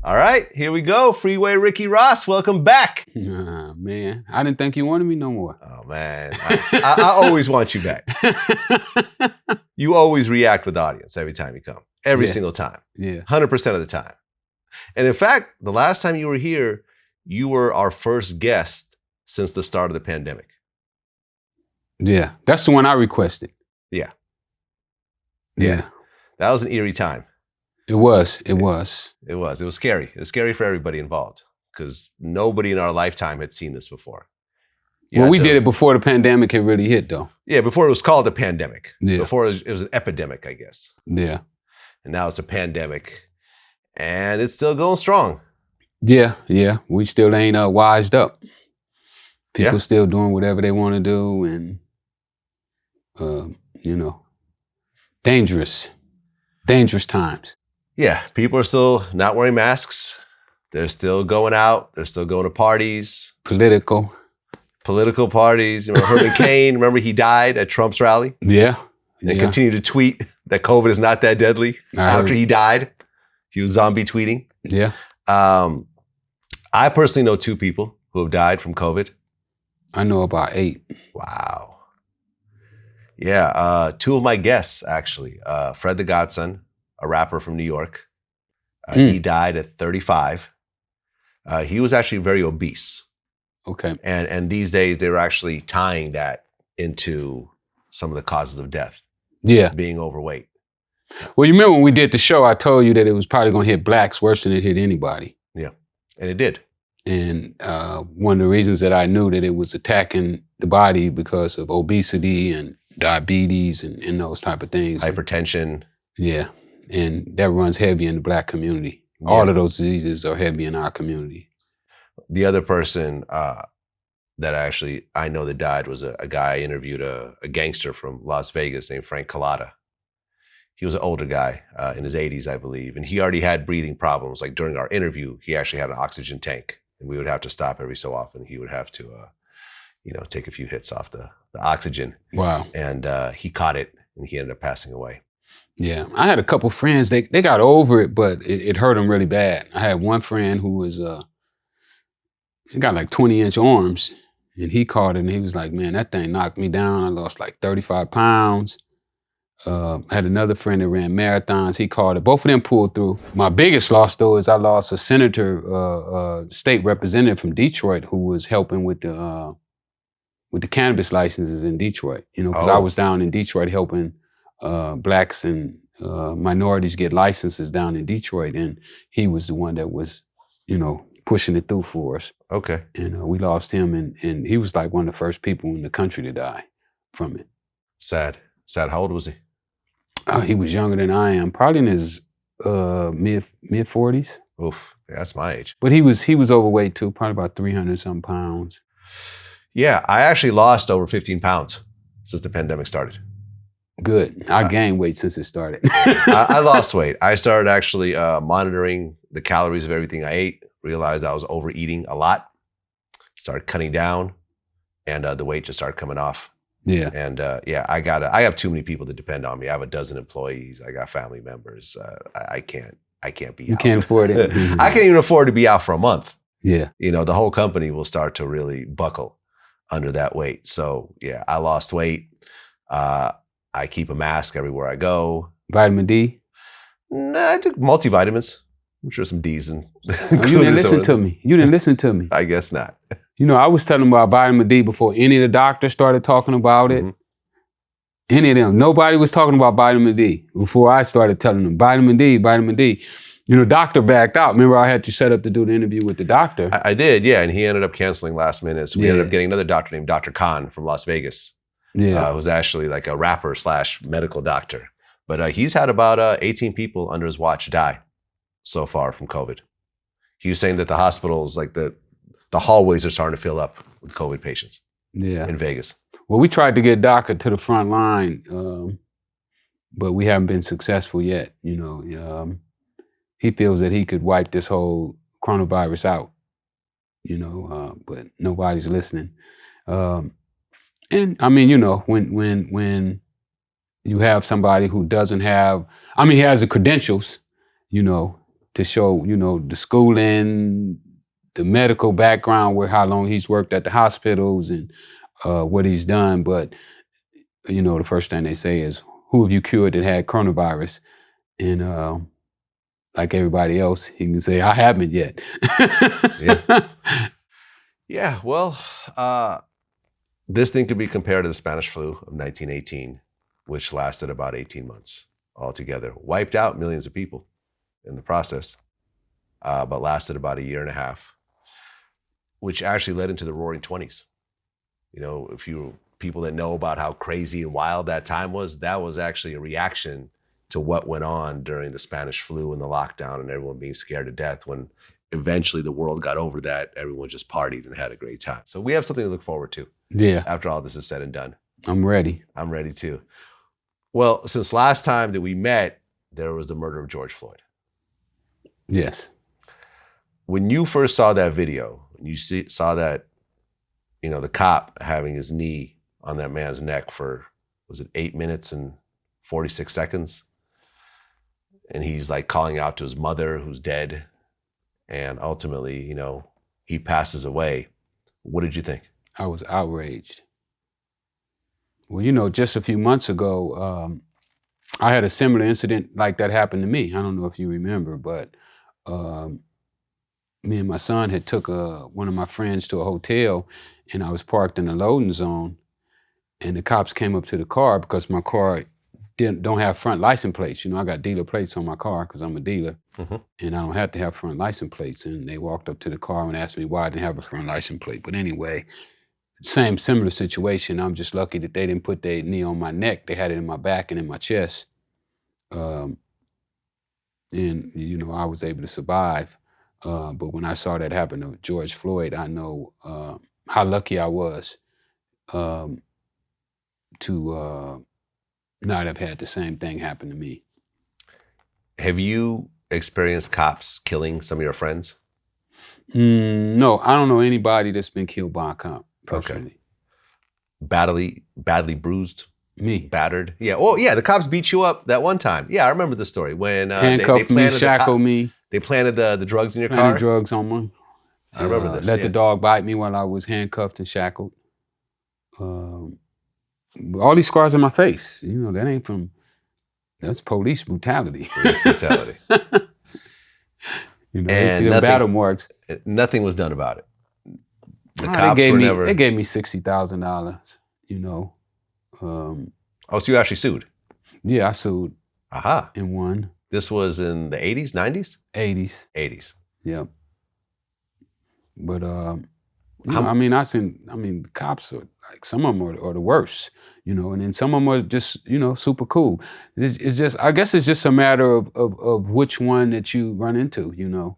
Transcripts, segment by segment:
All right, here we go. Freeway Ricky Ross, welcome back. Man, I didn't think you wanted me no more. Oh, man. I always want you back. You always react with the audience every time you come. Every single time. Yeah. 100% of the time. And in fact, the last time you were here, you were our first guest since the start of the pandemic. Yeah, that's the one I requested. Yeah. Yeah. That was an eerie time. It was. It was scary. It was scary for everybody involved because nobody in our lifetime had seen this before. Well, we did it before the pandemic had really hit, though. Yeah, before it was called a pandemic. Yeah. Before it was an epidemic, I guess. Yeah. And now it's a pandemic, and it's still going strong. Yeah. We still ain't wised up. People still doing whatever they want to do, and dangerous times. Yeah, people are still not wearing masks. They're still going out. They're still going to parties. Political parties. You know, Herman Cain, remember he died at Trump's rally? Yeah. And continued to tweet that COVID is not that deadly after he died. He was zombie tweeting. Yeah. I personally know 2 people who have died from COVID. I know about 8. Wow. Yeah, 2 of my guests, actually. Fred the Godson, a rapper from New York. He died at 35. He was actually very obese. Okay. And these days, they were actually tying that into some of the causes of death. Yeah. Being overweight. Well, you remember when we did the show, I told you that it was probably going to hit blacks worse than it hit anybody. Yeah, and it did. And one of the reasons that I knew that it was attacking the body because of obesity and diabetes and those type of things. Hypertension. Yeah. And that runs heavy in the black community. Yeah. All of those diseases are heavy in our community. The other person that I know that died was a guy I interviewed, a gangster from Las Vegas named Frank Collada. He was an older guy in his 80s, I believe. And he already had breathing problems. Like during our interview, he actually had an oxygen tank. And we would have to stop every so often. He would have to, take a few hits off the oxygen. Wow. And he caught it and he ended up passing away. Yeah. I had a couple friends, they got over it, but it hurt them really bad. I had one friend who was, he got like 20-inch arms and he caught it and he was like, man, that thing knocked me down. I lost like 35 pounds. I had another friend that ran marathons. He caught it. Both of them pulled through. My biggest loss, though, is I lost a senator, state representative from Detroit who was helping with the cannabis licenses in Detroit. You know, because I was down in Detroit helping blacks and minorities get licenses down in Detroit, and he was the one that was, pushing it through for us. Okay. And we lost him, and he was like one of the first people in the country to die from it. Sad. How old was he? He was younger than I am, probably in his mid 40s. Oof, yeah, that's my age. But he was overweight too, probably about 300-some pounds. Yeah, I actually lost over 15 pounds since the pandemic started. Good. I gained weight since it started. I lost weight. I started actually monitoring the calories of everything I ate, realized I was overeating a lot, started cutting down, and the weight just started coming off. Yeah. And I have too many people that depend on me. I have a dozen employees. I got family members. I can't be out. You can't afford it. I can't even afford to be out for a month. Yeah. The whole company will start to really buckle under that weight. So yeah, I lost weight. I keep a mask everywhere I go. Vitamin D? Nah, I took multivitamins. I'm sure some D's and you didn't listen to me. You didn't listen to me. I guess not. I was telling them about vitamin D before any of the doctors started talking about it. Mm-hmm. Any of them. Nobody was talking about vitamin D before I started telling them, vitamin D. Doctor backed out. Remember, I had you set up to do the interview with the doctor. I did, yeah. And he ended up canceling last minute. So we ended up getting another doctor named Dr. Khan from Las Vegas. Yeah. Who's actually like a rapper / medical doctor. But he's had about 18 people under his watch die so far from COVID. He was saying that the hospitals, like the hallways are starting to fill up with COVID patients in Vegas. Well, we tried to get DACA to the front line, but we haven't been successful yet. He feels that he could wipe this whole coronavirus out, but nobody's listening. And I mean, when you have somebody who doesn't have, he has the credentials, to show, you know, the schooling, the medical background, where how long he's worked at the hospitals and what he's done. But, you know, the first thing they say is, who have you cured that had coronavirus? And like everybody else, he can say, I haven't yet. Yeah. Yeah, well, this thing could be compared to the Spanish flu of 1918, which lasted about 18 months altogether. Wiped out millions of people in the process, but lasted about a year and a half, which actually led into the Roaring 20s. You know, if you people that know about how crazy and wild that time was, that was actually a reaction to what went on during the Spanish flu and the lockdown and everyone being scared to death. When eventually the world got over that, everyone just partied and had a great time. So we have something to look forward to. Yeah. After all this is said and done. I'm ready. I'm ready too. Well, since last time that we met, there was the murder of George Floyd. Yes. When you first saw that video, you saw that, you know, the cop having his knee on that man's neck for, was it 8 minutes and 46 seconds? And he's like calling out to his mother who's dead. And ultimately, you know, he passes away. What did you think? I was outraged. Well, you know, just a few months ago, I had a similar incident like that happen to me. I don't know if you remember, but me and my son had took one of my friends to a hotel, and I was parked in the loading zone, and the cops came up to the car because my car don't have front license plates. You know, I got dealer plates on my car because I'm a dealer, and I don't have to have front license plates. And they walked up to the car and asked me why I didn't have a front license plate. But anyway, similar situation. I'm just lucky that they didn't put their knee on my neck. They had it in my back and in my chest. And, you know, I was able to survive. But when I saw that happen to George Floyd, I know how lucky I was to not have had the same thing happen to me. Have you experienced cops killing some of your friends? No, I don't know anybody that's been killed by a cop personally. Okay. Badly bruised? Me. Battered? Yeah. Oh, yeah. The cops beat you up that one time. Yeah, I remember the story when handcuffed me, shackled me. They planted the drugs in your car. Drugs on me. I remember this. Let the dog bite me while I was handcuffed and shackled. All these scars on my face, you know, that ain't from. That's police brutality. Police brutality. You know, and you see the battle marks. Nothing was done about it. The cops were never. They gave me $60,000. You know. Oh, so you actually sued? Yeah, I sued. Aha. And won. This was in the 80s, 90s? 80s. 80s. Yep. But you know, I mean, the cops are like, some of them are the worst, you know, and then some of them are just, you know, super cool. It's just, I guess it's just a matter of which one that you run into, you know.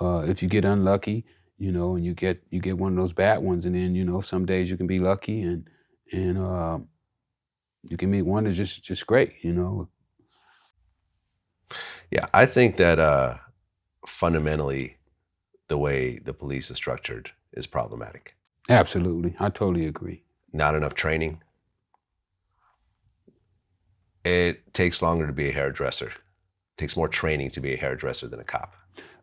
If you get unlucky, you know, and you get one of those bad ones, and then, you know, some days you can be lucky and you can meet one that's just great, you know. Yeah, I think that fundamentally the way the police is structured is problematic. Absolutely. I totally agree. Not enough training. It takes longer to be a hairdresser. It takes more training to be a hairdresser than a cop.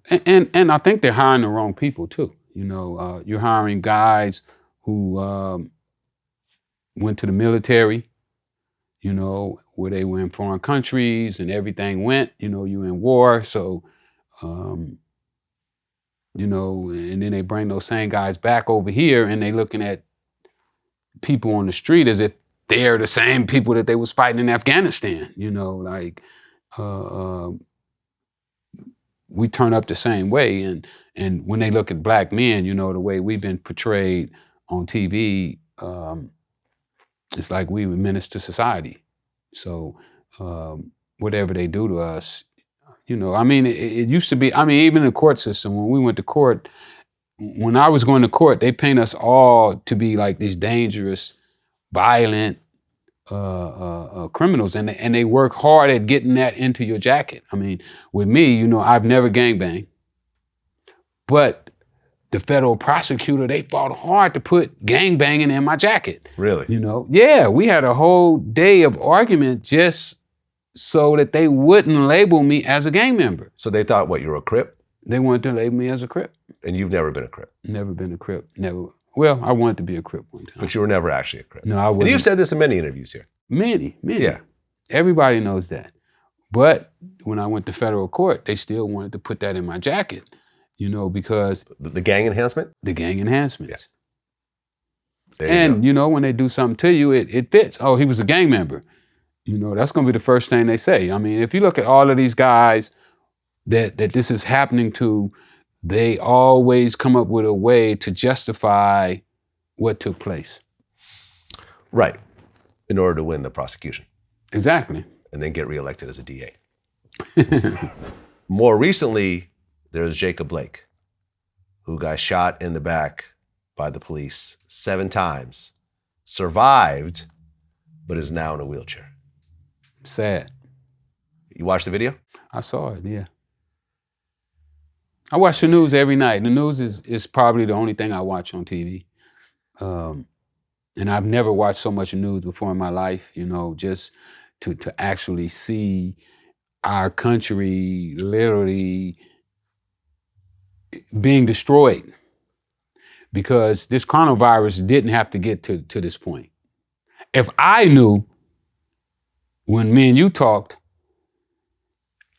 And I think they're hiring the wrong people too. You know, you're hiring guys who went to the military, you know, where they were in foreign countries and everything went, you know, you in war. So, you know, and then they bring those same guys back over here and they looking at people on the street as if they're the same people that they was fighting in Afghanistan, you know, like we turn up the same way. And when they look at black men, you know, the way we've been portrayed on TV, it's like we were menace to society. So whatever they do to us, you know, I mean, it used to be, I mean, even in the court system, when we went to court, when I was going to court, they paint us all to be like these dangerous, violent criminals, and they work hard at getting that into your jacket. I mean, with me, you know, I've never gangbanged, but the federal prosecutor, they fought hard to put gangbanging in my jacket. Really? You know? Yeah, we had a whole day of argument just so that they wouldn't label me as a gang member. So they thought, what, you were a Crip? They wanted to label me as a Crip. And you've never been a Crip? Never been a Crip. Never. Well, I wanted to be a Crip one time. But you were never actually a Crip. No, I wasn't. And you've said this in many interviews here. Many. Yeah. Everybody knows that. But when I went to federal court, they still wanted to put that in my jacket, because... The gang enhancement? The gang enhancements. Yeah. And, when they do something to you, it fits. Oh, he was a gang member. That's going to be the first thing they say. I mean, if you look at all of these guys that this is happening to, they always come up with a way to justify what took place. Right. In order to win the prosecution. Exactly. And then get reelected as a DA. More recently, there's Jacob Blake, who got shot in the back by the police 7 times, survived, but is now in a wheelchair. Sad. You watched the video? I saw it, yeah. I watch the news every night. The news is probably the only thing I watch on TV. And I've never watched so much news before in my life, just to actually see our country literally being destroyed. Because this coronavirus didn't have to get to this point. If I knew when me and you talked,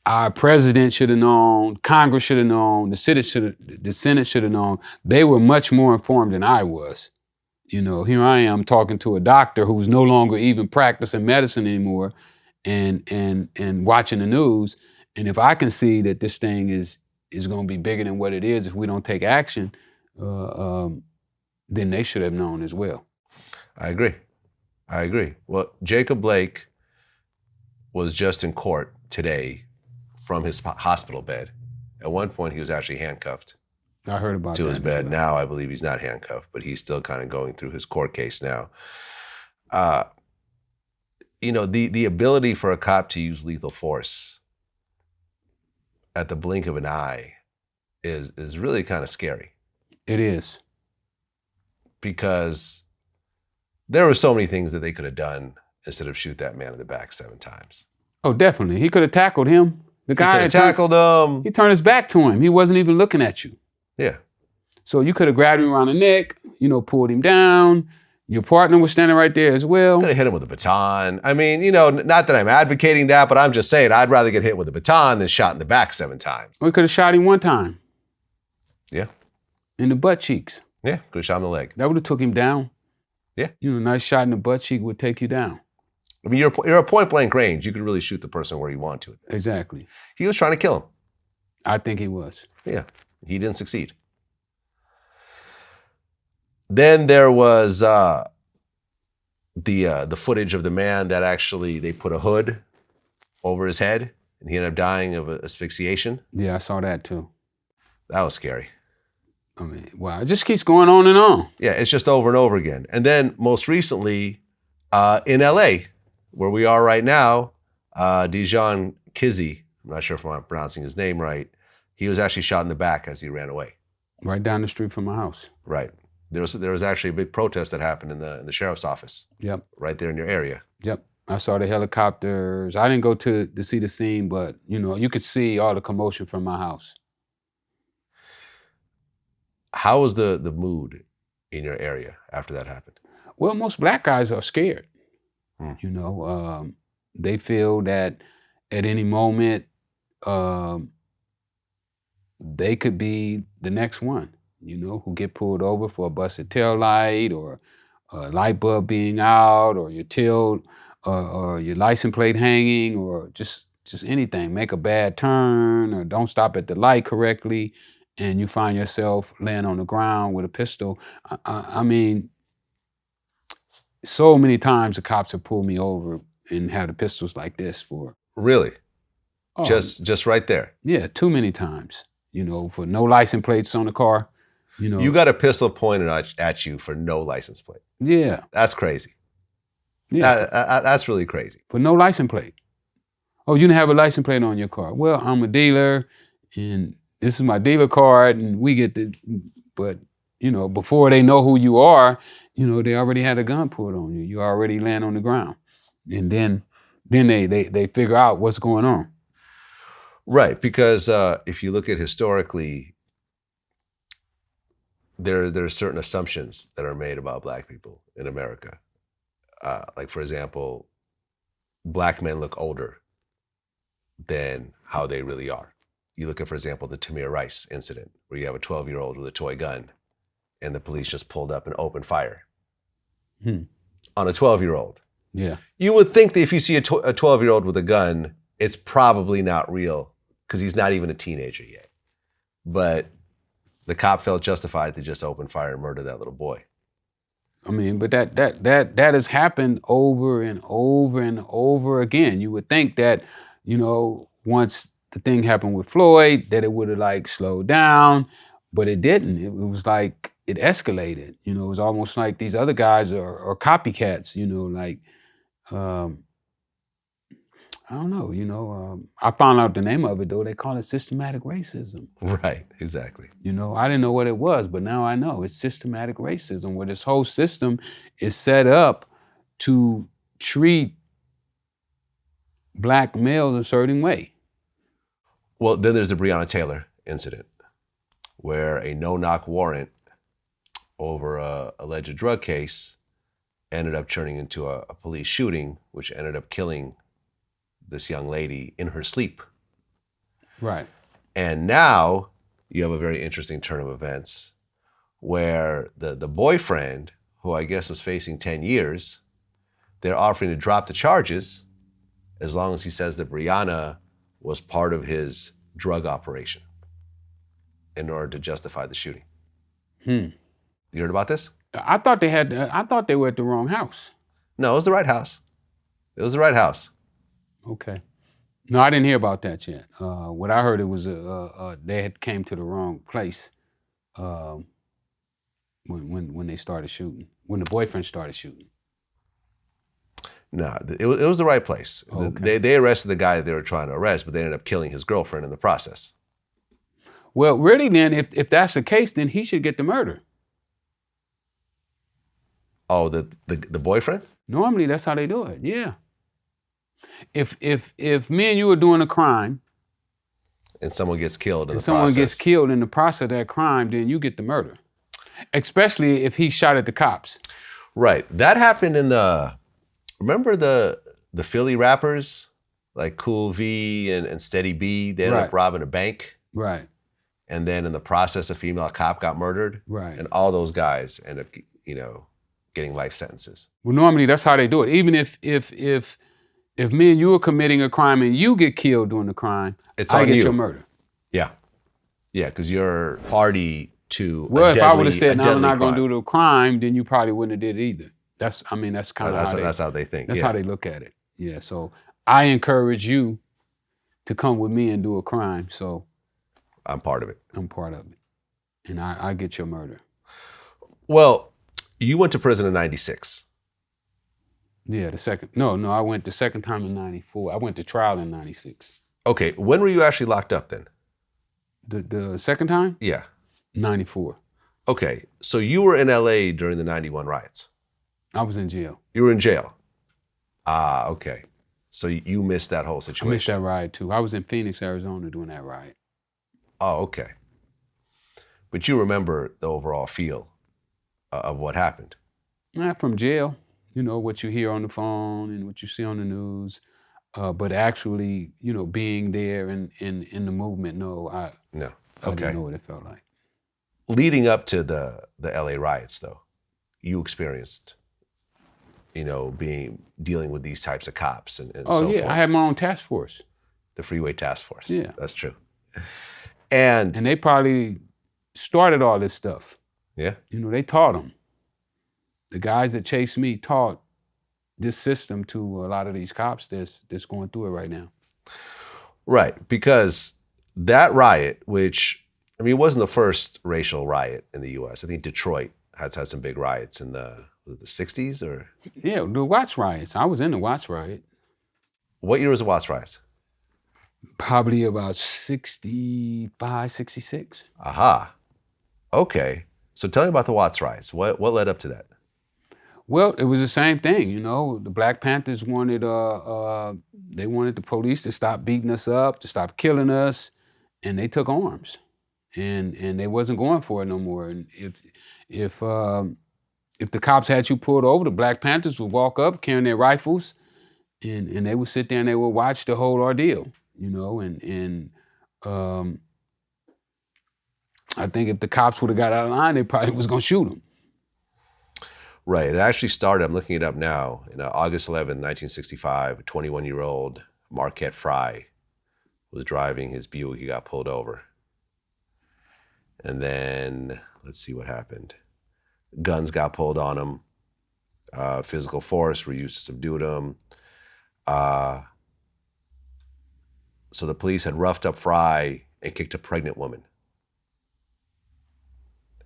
our president should have known, Congress should have known, the Senate should have known. They were much more informed than I was. Here I am talking to a doctor who's no longer even practicing medicine anymore and watching the news. And if I can see that this thing is going to be bigger than what it is if we don't take action, then they should have known as well. I agree. Well, Jacob Blake was just in court today from his hospital bed. At one point, he was actually handcuffed. I heard about to that his bed. well. Now, I believe he's not handcuffed, but he's still kind of going through his court case now. The ability for a cop to use lethal force at the blink of an eye is really kind of scary. It is. Because there were so many things that they could have done instead of shoot that man in the back 7 times. Oh, definitely. He could have tackled him. The guy could have tackled him. He turned his back to him. He wasn't even looking at you. Yeah. So you could have grabbed him around the neck, pulled him down. Your partner was standing right there as well. Could have hit him with a baton. I mean, not that I'm advocating that, but I'm just saying I'd rather get hit with a baton than shot in the back 7 times. We could have shot him one time. Yeah. In the butt cheeks. Yeah, could have shot him in the leg. That would have took him down. Yeah. Nice shot in the butt cheek would take you down. I mean, you're a point blank range. You could really shoot the person where you want to. Exactly. He was trying to kill him. I think he was. Yeah. He didn't succeed. Then there was the footage of the man that actually they put a hood over his head and he ended up dying of asphyxiation. Yeah, I saw that too. That was scary. I mean, wow, it just keeps going on and on. Yeah, it's just over and over again. And then most recently in LA, where we are right now, Dijon Kizzy, I'm not sure if I'm pronouncing his name right, he was actually shot in the back as he ran away. Right down the street from my house. Right. There was actually a big protest that happened in the sheriff's office. Yep. Right there in your area. Yep. I saw the helicopters. I didn't go to see the scene, but you could see all the commotion from my house. How was the mood in your area after that happened? Well, most black guys are scared. They feel that at any moment they could be the next one. Who get pulled over for a busted tail light or a light bulb being out or your tail or your license plate hanging or just anything. Make a bad turn or don't stop at the light correctly and you find yourself laying on the ground with a pistol. I mean, so many times the cops have pulled me over and had the pistols like this for. Really? Oh, just right there? Yeah, too many times, for no license plates on the car. You got a pistol pointed at you for no license plate. Yeah. That's crazy. Yeah. That's really crazy. For no license plate. Oh, you didn't have a license plate on your car. Well, I'm a dealer and this is my dealer card and we get but before they know who you are, they already had a gun pulled on you. You already land on the ground. And then then they figure out what's going on. Right, because if you look at historically, there are certain assumptions that are made about Black people in America. Like, for example, Black men look older than how they really are. You look at, for example, the Tamir Rice incident, where you have a 12-year-old with a toy gun, and the police just pulled up and opened fire on a 12-year-old. Yeah. You would think that if you see a 12-year-old with a gun, it's probably not real, because he's not even a teenager yet. But the cop felt justified to just open fire and murder that little boy. I mean, but that has happened over and over and over again. You would think that, you know, once the thing happened with Floyd, that it would have like slowed down, but it didn't. It was like it escalated. You know, it was almost like these other guys are copycats. You know, like I don't know. You know, I found out the name of it though. They call it systematic racism. Right. Exactly. You know, I didn't know what it was, but now I know. It's systematic racism, where this whole system is set up to treat Black males a certain way. Well, then there's the Breonna Taylor incident, where a no-knock warrant over a alleged drug case ended up turning into a police shooting, which ended up killing this young lady in her sleep. Right. And now you have a very interesting turn of events, where the boyfriend, who I guess was facing 10 years, they're offering to drop the charges as long as he says that Breonna was part of his drug operation in order to justify the shooting. You heard about this? I thought they were at the wrong house. No, it was the right house. It was the right house. Okay. No, I didn't hear about that yet. What I heard, it was they had came to the wrong place when they started shooting, when the boyfriend started shooting. No, it was the right place. Okay. They arrested the guy that they were trying to arrest, but they ended up killing his girlfriend in the process. Well, really then, if that's the case, then he should get the murder. Oh, the boyfriend? Normally, that's how they do it, yeah. If me and you are doing a crime, and someone gets killed in the process. someone gets killed in the process of that crime, then you get the murder. Especially if he shot at the cops. Right. That happened in remember the Philly rappers, like Cool V and Steady B? They ended up robbing a bank. Right. And then in the process, a female cop got murdered. Right. And all those guys ended up, you know, getting life sentences. Well, normally that's how they do it. Even if me and you are committing a crime and you get killed doing the crime, I get your murder. Yeah. Yeah, because you're party to well, a deadly, if I would have said, no, I'm not crime. going to do the crime, then you probably wouldn't have did it either. That's kind of that's how they think. That's how they look at it. Yeah. So I encourage you to come with me and do a crime. So I'm part of it. I'm part of it, and I get your murder. Well, you went to prison in '96. Yeah, I went the second time in '94. I went to trial in '96. Okay, when were you actually locked up then? The second time? Yeah. '94. Okay, so you were in LA during the '91 riots. I was in jail. You were in jail. Ah, okay. So you missed that whole situation. I missed that riot too. I was in Phoenix, Arizona doing that riot. Oh, okay. But you remember the overall feel of what happened? Not from jail. You know, what you hear on the phone and what you see on the news. But actually, you know, being there in the movement, I didn't know what it felt like. Leading up to the LA riots, though, you experienced, you know, dealing with these types of cops and so forth. Oh, yeah, I had my own task force. The Freeway Task Force. Yeah. That's true. And they probably started all this stuff. Yeah. You know, they taught them. The guys that chased me taught this system to a lot of these cops that's going through it right now. Right, because that riot, which, I mean, it wasn't the first racial riot in the U.S. I think Detroit has had some big riots in the 60s or? Yeah, the Watts riots. I was in the Watts riot. What year was the Watts riots? Probably about 65, 66. Aha. Okay. So tell me about the Watts riots. What led up to that? Well, it was the same thing, you know. The Black Panthers wanted they wanted the police to stop beating us up, to stop killing us, and they took arms, and they wasn't going for it no more. And if if the cops had you pulled over, the Black Panthers would walk up carrying their rifles, and they would sit there and they would watch the whole ordeal, you know. And I think if the cops would have got out of line, they probably was gonna shoot them. Right. It actually started, I'm looking it up now, in August 11, 1965, a 21-year-old Marquette Fry was driving his Buick. He got pulled over. And then, let's see what happened. Guns got pulled on him. Physical force were used to subdue him. So the police had roughed up Fry and kicked a pregnant woman.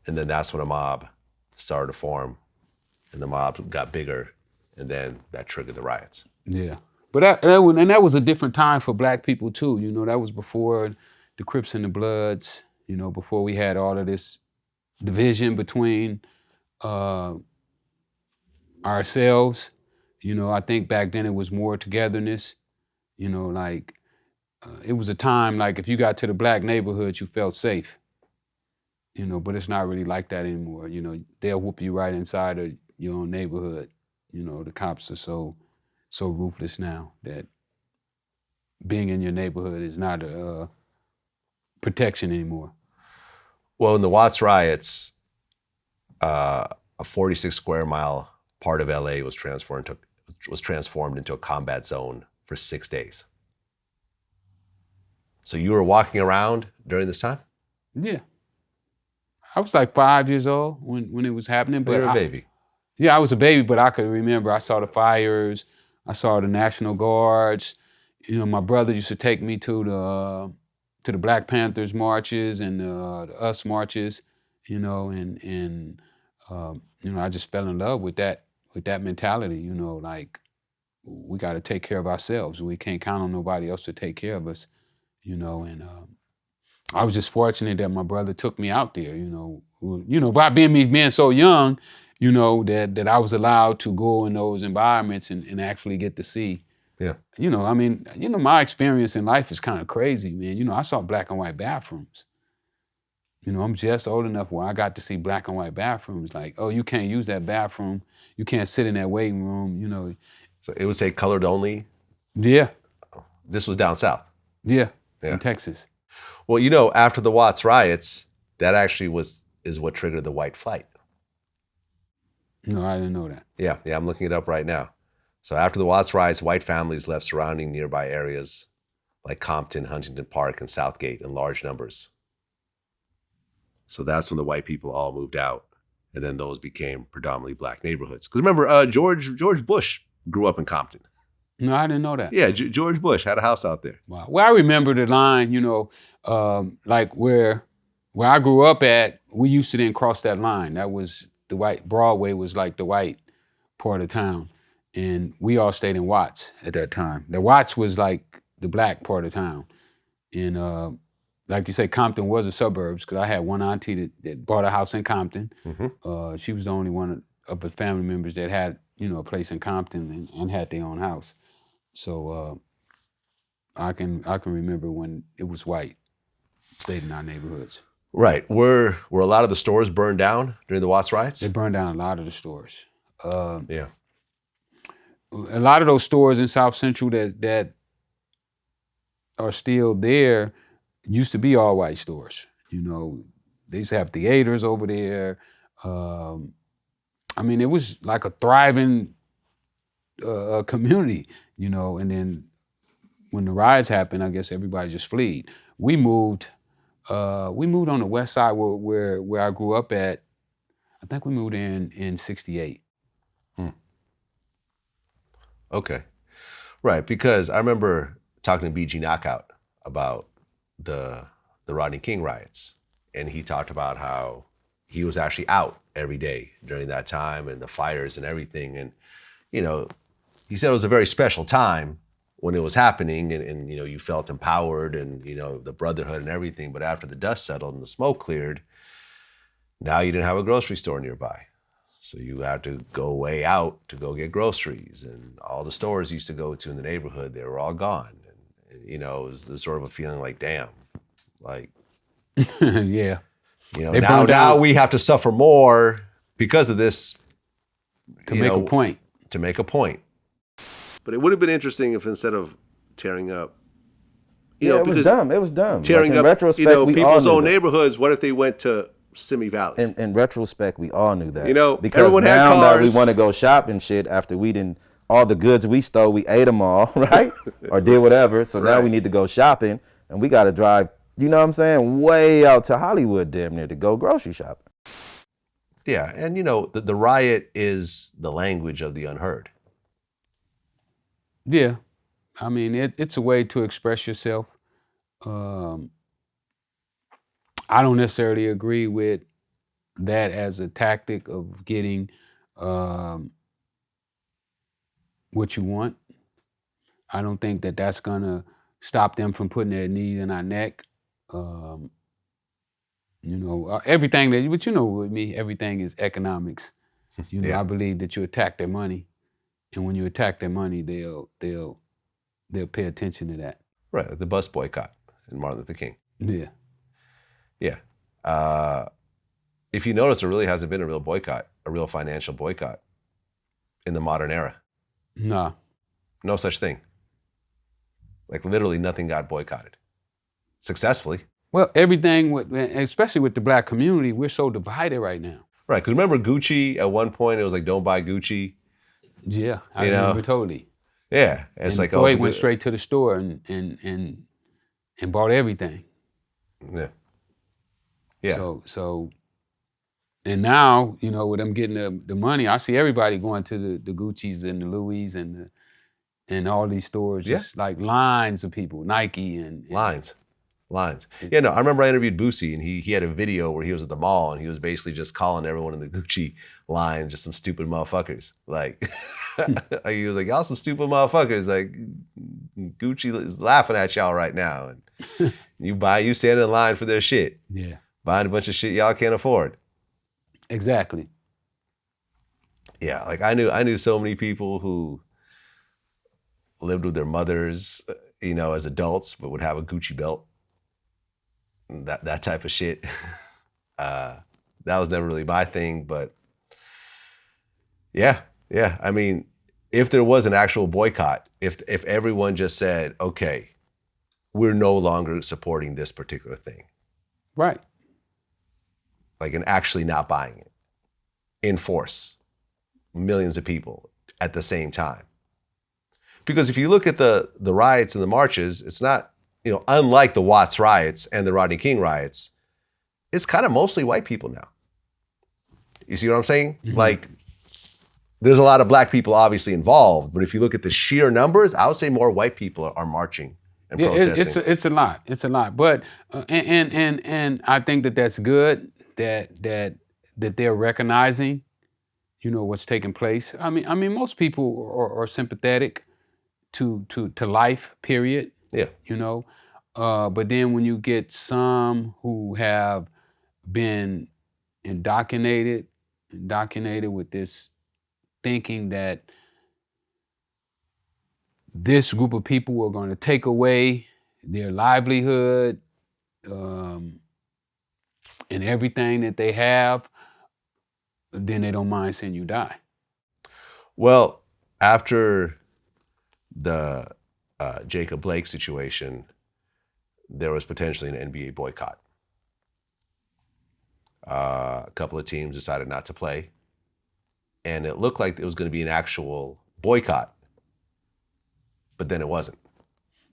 And then that's when a mob started to form. And the mob got bigger, and then that triggered the riots. Yeah, but that was a different time for Black people too. You know, that was before the Crips and the Bloods. You know, before we had all of this division between ourselves. You know, I think back then it was more togetherness. You know, like it was a time like if you got to the Black neighborhood, you felt safe. You know, but it's not really like that anymore. You know, they'll whoop you right inside of your own neighborhood. You know, the cops are so ruthless now that being in your neighborhood is not a protection anymore. Well, in the Watts riots, a 46 square mile part of LA was transformed into a combat zone for 6 days. So you were walking around during this time? Yeah. I was like 5 years old when it was happening. But you were a baby. Yeah, I was a baby, but I could remember. I saw the fires. I saw the National Guards. You know, my brother used to take me to the Black Panthers marches and the US marches. You know, and you know, I just fell in love with that mentality. You know, like we got to take care of ourselves. We can't count on nobody else to take care of us. You know, and I was just fortunate that my brother took me out there. You know, by being so young. You know, that I was allowed to go in those environments and actually get to see. Yeah. You know, I mean, you know, my experience in life is kind of crazy, man. You know, I saw black and white bathrooms. You know, I'm just old enough where I got to see black and white bathrooms. Like, oh, you can't use that bathroom. You can't sit in that waiting room, you know. So it would say colored only? Yeah. This was down south? Yeah. In Texas. Well, you know, after the Watts riots, that actually is what triggered the white flight. No, I didn't know that. Yeah, I'm looking it up right now. So after the Watts riots, white families left surrounding nearby areas like Compton, Huntington Park, and Southgate in large numbers. So that's when the white people all moved out, and then those became predominantly Black neighborhoods. Because remember, George Bush grew up in Compton. No, I didn't know that. Yeah, George Bush had a house out there. Wow. Well, I remember the line, you know, like where I grew up at, we used to then cross that line. That was the white, Broadway was like the white part of town. And we all stayed in Watts at that time. The Watts was like the Black part of town. And like you say, Compton was the suburbs, because I had one auntie that bought a house in Compton. Mm-hmm. She was the only one of the family members that had, you know, a place in Compton and had their own house. So I can remember when it was white, stayed in our neighborhoods. Right. Were a lot of the stores burned down during the Watts riots? They burned down a lot of the stores. Yeah. A lot of those stores in South Central that are still there used to be all white stores. You know, they used to have theaters over there. I mean, it was like a thriving community, you know. And then when the riots happened, I guess everybody just fled. We moved on the west side where I grew up at. I think we moved in 68. Okay. Right, because I remember talking to BG Knockout about the Rodney King riots. And he talked about how he was actually out every day during that time and the fires and everything. And, you know, he said it was a very special time when it was happening and you know, you felt empowered and, you know, the brotherhood and everything. But after the dust settled and the smoke cleared, now you didn't have a grocery store nearby. So you have to go way out to go get groceries, and all the stores you used to go to in the neighborhood, they were all gone. And you know, it was this sort of a feeling like, damn, like, yeah. You know, They now we have to suffer more because of this. To make a point. To make a point. But it would have been interesting if instead of tearing up, it was dumb. It was dumb. Tearing in up, retrospect, people's own neighborhoods. What if they went to Simi Valley? In retrospect, we all knew that. You know, because everyone had now cars. That we want to go shop and shit after we didn't, all the goods we stole, we ate them all, right? Or did whatever. So now we need to go shopping, and we got to drive, you know what I'm saying, way out to Hollywood damn near to go grocery shopping. Yeah, and you know, the riot is the language of the unheard. Yeah, I mean, it's a way to express yourself. I don't necessarily agree with that as a tactic of getting what you want. I don't think that that's gonna stop them from putting their knee in our neck. You know, everything that, but you know, with me, everything is economics. You know, I believe that you attack their money, and when you attack their money, they'll pay attention to that. Right, like the bus boycott and Martin Luther King. Yeah. Yeah. If you notice, there really hasn't been a real boycott, a real financial boycott in the modern era. Nah. No such thing. Like literally nothing got boycotted successfully. Well, everything, especially with the Black community, we're so divided right now. Right, because remember Gucci, at one point it was like, don't buy Gucci. Yeah, I remember totally. Yeah, it's like, Floyd went straight to the store and bought everything. Yeah. Yeah. So, and now, you know, with them getting the money, I see everybody going to the Gucci's and the Louis and all these stores, just like lines of people, Nike and Lines. Yeah, no, I remember I interviewed Boosie, and he had a video where he was at the mall, and he was basically just calling everyone in the Gucci line just some stupid motherfuckers. Like, he was like, y'all some stupid motherfuckers. Like, Gucci is laughing at y'all right now. And you stand in line for their shit. Yeah. Buying a bunch of shit y'all can't afford. Exactly. Yeah, like I knew so many people who lived with their mothers, you know, as adults, but would have a Gucci belt. That type of shit. That was never really my thing, but yeah. I mean, if there was an actual boycott, if everyone just said, okay, we're no longer supporting this particular thing. Right. Like, and actually not buying it in force, millions of people at the same time. Because if you look at the riots and the marches, it's not, you know, unlike the Watts riots and the Rodney King riots, it's kind of mostly white people now. You see what I'm saying? Mm-hmm. Like, there's a lot of Black people obviously involved, but if you look at the sheer numbers, I would say more white people are marching and protesting. It's a lot. It's a lot. But and I think that's good that they're recognizing, you know, what's taking place. I mean, most people are sympathetic to life, period. Yeah. You know, but then when you get some who have been indoctrinated with this thinking that this group of people are going to take away their livelihood and everything that they have, then they don't mind seeing you die. Well, after the Jacob Blake situation, there was potentially an NBA boycott. A couple of teams decided not to play, and it looked like it was going to be an actual boycott, but then it wasn't.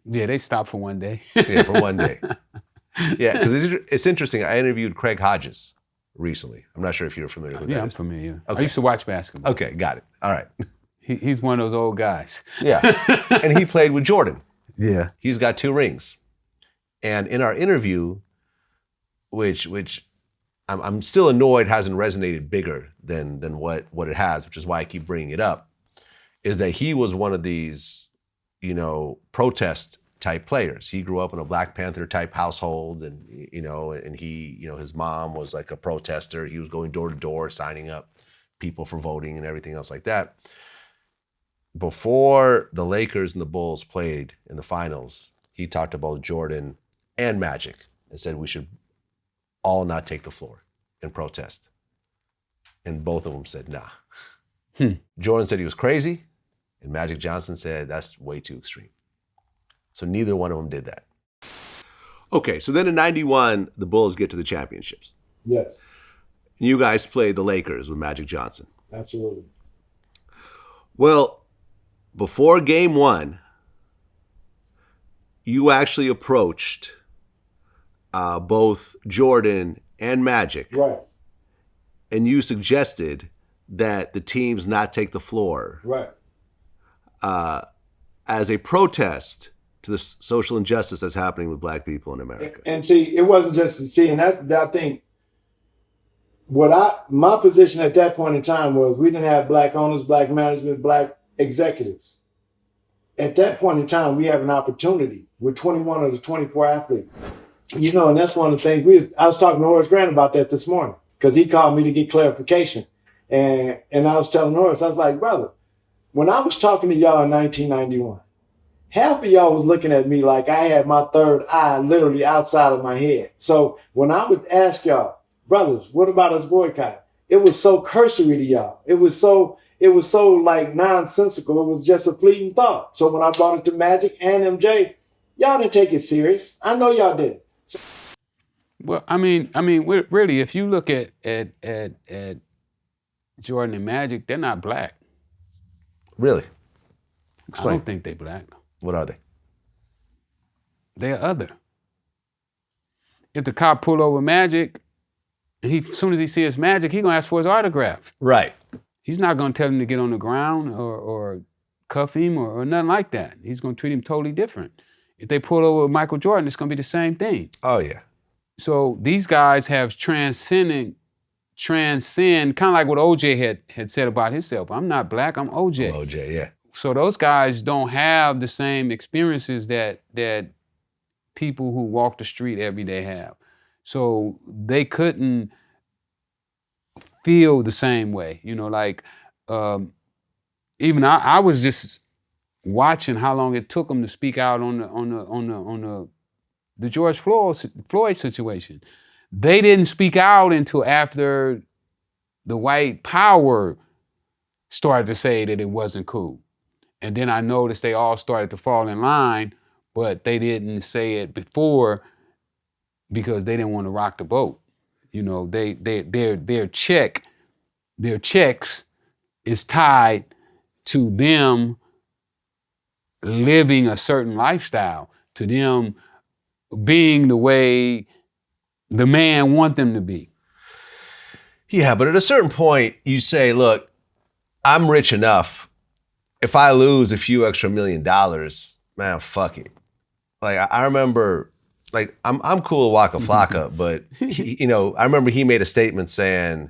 Yeah, they stopped for one day. Yeah, for one day. Yeah, because it's interesting. I interviewed Craig Hodges recently. I'm not sure if you're familiar with that. Yeah, I'm familiar. Okay. I used to watch basketball. Okay, got it. All right. He's one of those old guys. Yeah, and he played with Jordan. Yeah. He's got 2 rings. And in our interview, which I'm still annoyed hasn't resonated bigger than what it has, which is why I keep bringing it up, is that he was one of these, you know, protest type players. He grew up in a Black Panther type household, and he, you know, his mom was like a protester. He was going door to door, signing up people for voting and everything else like that. Before the Lakers and the Bulls played in the finals, he talked about Jordan and Magic and said we should all not take the floor and protest. And both of them said, nah. Jordan said he was crazy, and Magic Johnson said that's way too extreme. So neither one of them did that. Okay, so then in 91, the Bulls get to the championships. Yes. And you guys played the Lakers with Magic Johnson. Absolutely. Well, before game one, you actually approached both Jordan and Magic. Right. And you suggested that the teams not take the floor. Right. As a protest to the social injustice that's happening with Black people in America. And see, it wasn't just, and that's, I think, my position at that point in time was we didn't have Black owners, Black management, Black executives. At that point in time, we have an opportunity with 21 of the 24 athletes. You know, and that's one of the things, I was talking to Horace Grant about that this morning, because he called me to get clarification. And I was telling Horace, I was like, brother, when I was talking to y'all in 1991, half of y'all was looking at me like I had my third eye literally outside of my head. So when I would ask y'all, brothers, what about us boycott? It was so cursory to y'all. It was so like nonsensical. It was just a fleeting thought. So when I brought it to Magic and MJ, y'all didn't take it serious. I know y'all didn't. Well, I mean, really, if you look at Jordan and Magic, they're not Black. Really? I Explain. don't think they're Black. What are they? They're other. If the cop pull over Magic, as soon as he sees Magic, he gonna ask for his autograph. Right. He's not gonna tell him to get on the ground or cuff him or nothing like that. He's gonna treat him totally different. If they pull over Michael Jordan, it's gonna be the same thing. Oh, yeah. So these guys have transcend, kind of like what OJ had said about himself. I'm not Black, I'm OJ. OJ, yeah. So those guys don't have the same experiences that people who walk the street every day have. So they couldn't feel the same way. You know, like even I was just watching how long it took them to speak out on the George Floyd situation. They didn't speak out until after the white power started to say that it wasn't cool. And then I noticed they all started to fall in line, but they didn't say it before because they didn't want to rock the boat. You know, their checks is tied to them living a certain lifestyle, to them being the way the man want them to be. Yeah, but at a certain point, you say, look, I'm rich enough. If I lose a few extra $1 million, man, fuck it. Like, I remember, like, I'm cool with Waka Flocka, but, I remember he made a statement saying,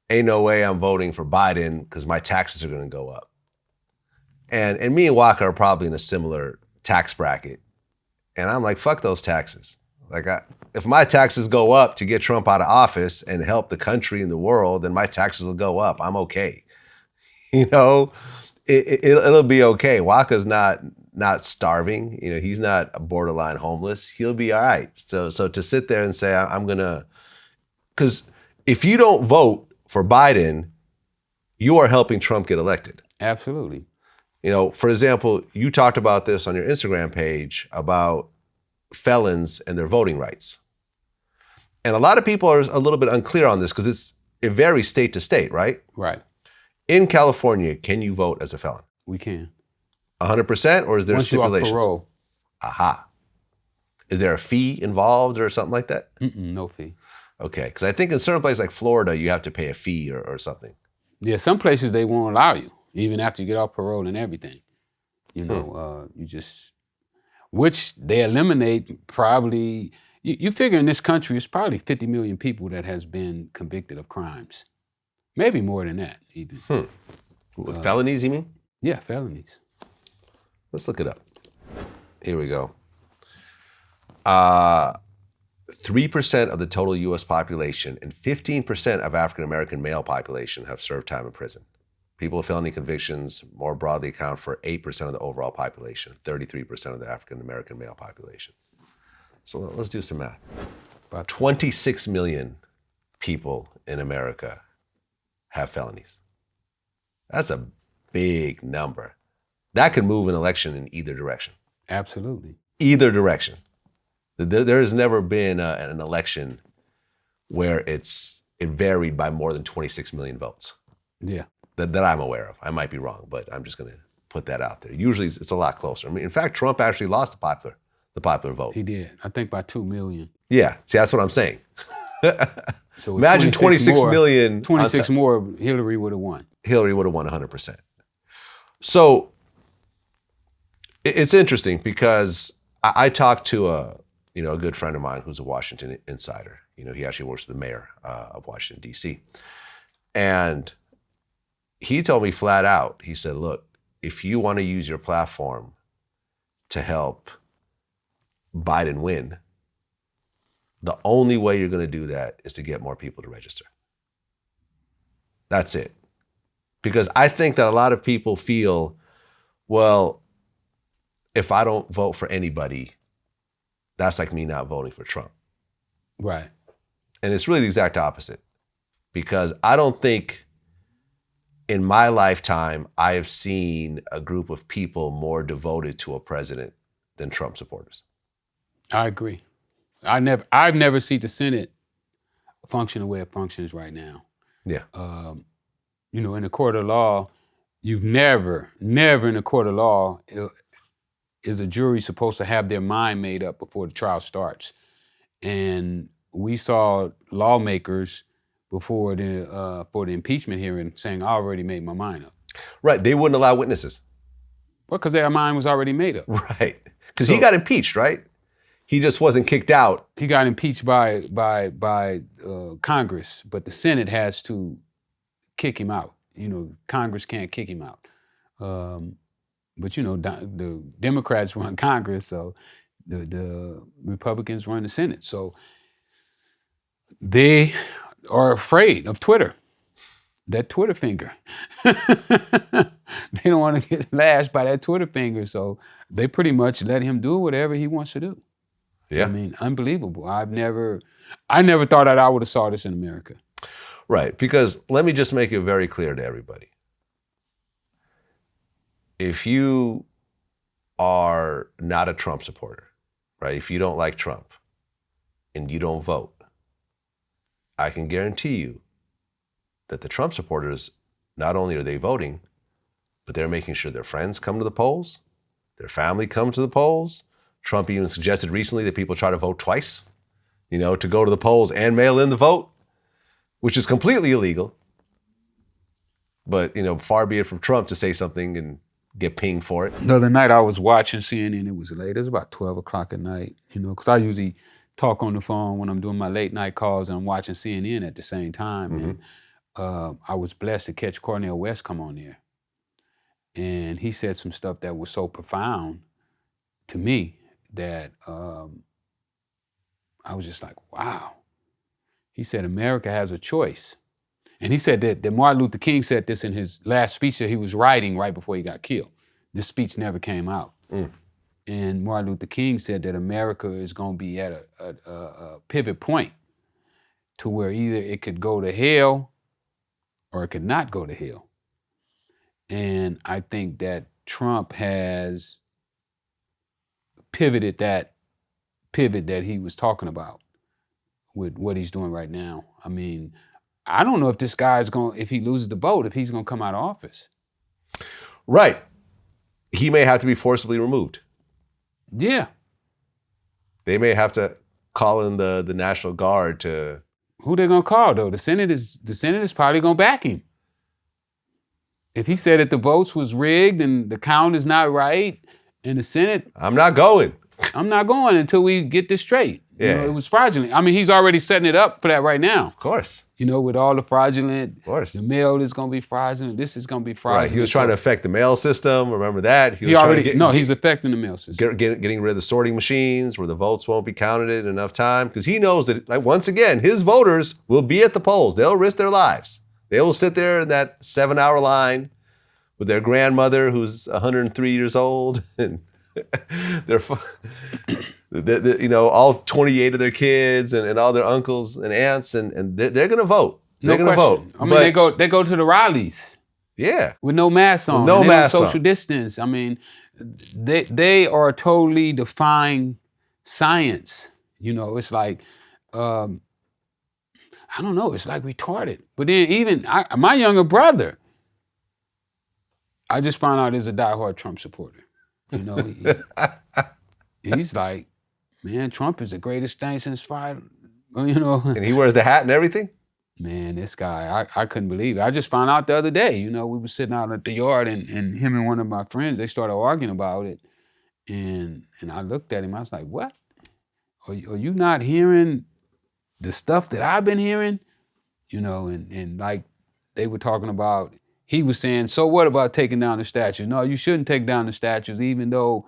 ain't no way I'm voting for Biden because my taxes are going to go up. And me and Waka are probably in a similar tax bracket. And I'm like, fuck those taxes. Like, if my taxes go up to get Trump out of office and help the country and the world, then my taxes will go up. I'm okay. It'll be okay. Waka's not starving. He's not borderline homeless. He'll be all right. So to sit there and say, I'm gonna, because if you don't vote for Biden, you are helping Trump get elected. Absolutely. For example, you talked about this on your Instagram page about felons and their voting rights. And a lot of people are a little bit unclear on this because it varies state to state, right? Right. In California, can you vote as a felon? We can. 100%, or is there Once stipulations? You're off parole. Aha. Is there a fee involved or something like that? No fee. Okay, because I think in certain places like Florida, you have to pay a fee or something. Yeah, some places they won't allow you, even after you get off parole and everything. Which they eliminate probably, you figure in this country, it's probably 50 million people that has been convicted of crimes. Maybe more than that, even. Felonies, you mean? Yeah, felonies. Let's look it up. Here we go. 3% of the total US population and 15% of African-American male population have served time in prison. People with felony convictions more broadly account for 8% of the overall population, 33% of the African-American male population. So let's do some math. About 26 million people in America have felonies. That's a big number. That could move an election in either direction. Absolutely. Either direction. There has never been an election where it varied by more than 26 million votes. Yeah. That I'm aware of. I might be wrong, but I'm just going to put that out there. Usually it's a lot closer. I mean, in fact, Trump actually lost the popular vote. He did. I think by 2 million. Yeah. See, that's what I'm saying. So imagine 26 million. 26 more, Hillary would have won. Hillary would have won 100%. So it's interesting because I talked to a good friend of mine who's a Washington insider. He actually works for the mayor of Washington, D.C. And he told me flat out, he said, look, if you want to use your platform to help Biden win, the only way you're going to do that is to get more people to register. That's it. Because I think that a lot of people feel, well, if I don't vote for anybody, that's like me not voting for Trump. Right. And it's really the exact opposite. Because I don't think in my lifetime I have seen a group of people more devoted to a president than Trump supporters. I agree. I've never seen the Senate function the way it functions right now. Yeah. In the court of law, you've never in the court of law is a jury supposed to have their mind made up before the trial starts. And we saw lawmakers before for the impeachment hearing saying, I already made my mind up. Right. They wouldn't allow witnesses. Well, because their mind was already made up. Right. Because he got impeached, right? He just wasn't kicked out. He got impeached by Congress, but the Senate has to kick him out. Congress can't kick him out. But the Democrats run Congress, so the Republicans run the Senate. So they are afraid of Twitter, that Twitter finger. They don't want to get lashed by that Twitter finger, so they pretty much let him do whatever he wants to do. Yeah. I mean, unbelievable. I never thought that I would have saw this in America. Right, because let me just make it very clear to everybody. If you are not a Trump supporter, right? If you don't like Trump and you don't vote, I can guarantee you that the Trump supporters, not only are they voting, but they're making sure their friends come to the polls, their family comes to the polls. Trump even suggested recently that people try to vote twice, to go to the polls and mail in the vote, which is completely illegal. But, far be it from Trump to say something and get pinged for it. The other night I was watching CNN. It was late. It was about 12 o'clock at night, because I usually talk on the phone when I'm doing my late night calls and I'm watching CNN at the same time. Mm-hmm. And I was blessed to catch Cornel West come on there. And he said some stuff that was so profound to me that I was just like, wow. He said, America has a choice. And he said that Martin Luther King said this in his last speech that he was writing right before he got killed. This speech never came out. Mm. And Martin Luther King said that America is going to be at a pivot point to where either it could go to hell or it could not go to hell. And I think that Trump has pivoted that pivot that he was talking about with what he's doing right now. I mean, I don't know if this guy's if he loses the vote, if he's going to come out of office. Right. He may have to be forcibly removed. Yeah. They may have to call in the National Guard to... Who they going to call, though? The Senate is probably going to back him. If he said that the votes was rigged and the count is not right, and the Senate... I'm not going until we get this straight. You know, Yeah. it was fraudulent. I mean, he's already setting it up for that right now. Of course. You know, with all the fraudulent, Of course. the mail is going to be fraudulent, this is going to be Right. fraudulent. He was trying to affect the mail system. Remember that? He already, he's affecting the mail system. Getting rid of the sorting machines where the votes won't be counted in enough time. Because he knows that, like, once again, his voters will be at the polls. They'll risk their lives. They will sit there in that 7-hour line with their grandmother who's 103 years old. And they're you know, all 28 of their kids and all their uncles and aunts, and they're going to vote. They're going to vote. I mean, they go to the rallies. Yeah. With no mask on. No mask on. Social distance. I mean, they are totally defying science. You know, it's like, I don't know, it's like retarded. But then even my younger brother, I just found out is a diehard Trump supporter. You know, he's like, man, Trump is the greatest thing since five, you know. And he wears the hat and everything? Man, this guy, I couldn't believe it. I just found out the other day, you know, we were sitting out at the yard and him and one of my friends, they started arguing about it. And I looked at him, I was like, what? Are you not hearing the stuff that I've been hearing? You know, and like they were talking about, he was saying, so what about taking down the statues? No, you shouldn't take down the statues, even though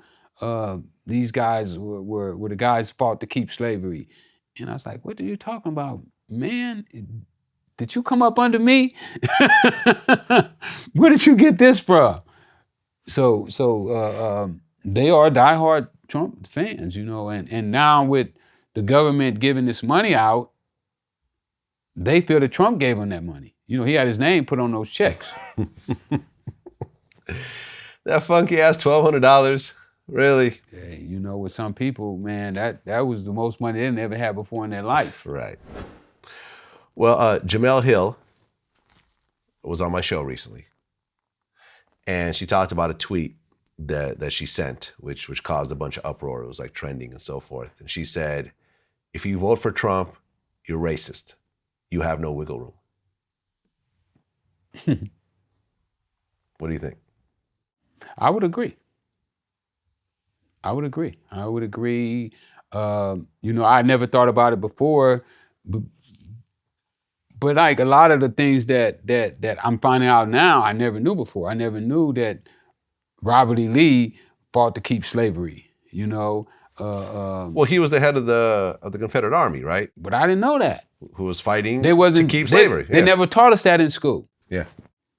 these guys were the guys fought to keep slavery. And I was like, what are you talking about? Man, did you come up under me? Where did you get this from? So they are diehard Trump fans, you know, and now with the government giving this money out, they feel that Trump gave them that money. You know, he had his name put on those checks. That funky ass $1,200, really? Yeah, you know, with some people, man, that was the most money they never had before in their life. Right. Well, Jamel Hill was on my show recently, and she talked about a tweet that she sent, which caused a bunch of uproar. It was like trending and so forth. And she said, if you vote for Trump, you're racist. You have no wiggle room. What do you think? I would agree. You know, I never thought about it before, but like a lot of the things that I'm finding out now, I never knew before. I never knew that Robert E. Lee fought to keep slavery. You know. Well, he was the head of the Confederate Army, right? But I didn't know that. Who was fighting to keep slavery. They never taught us that in school. Yeah.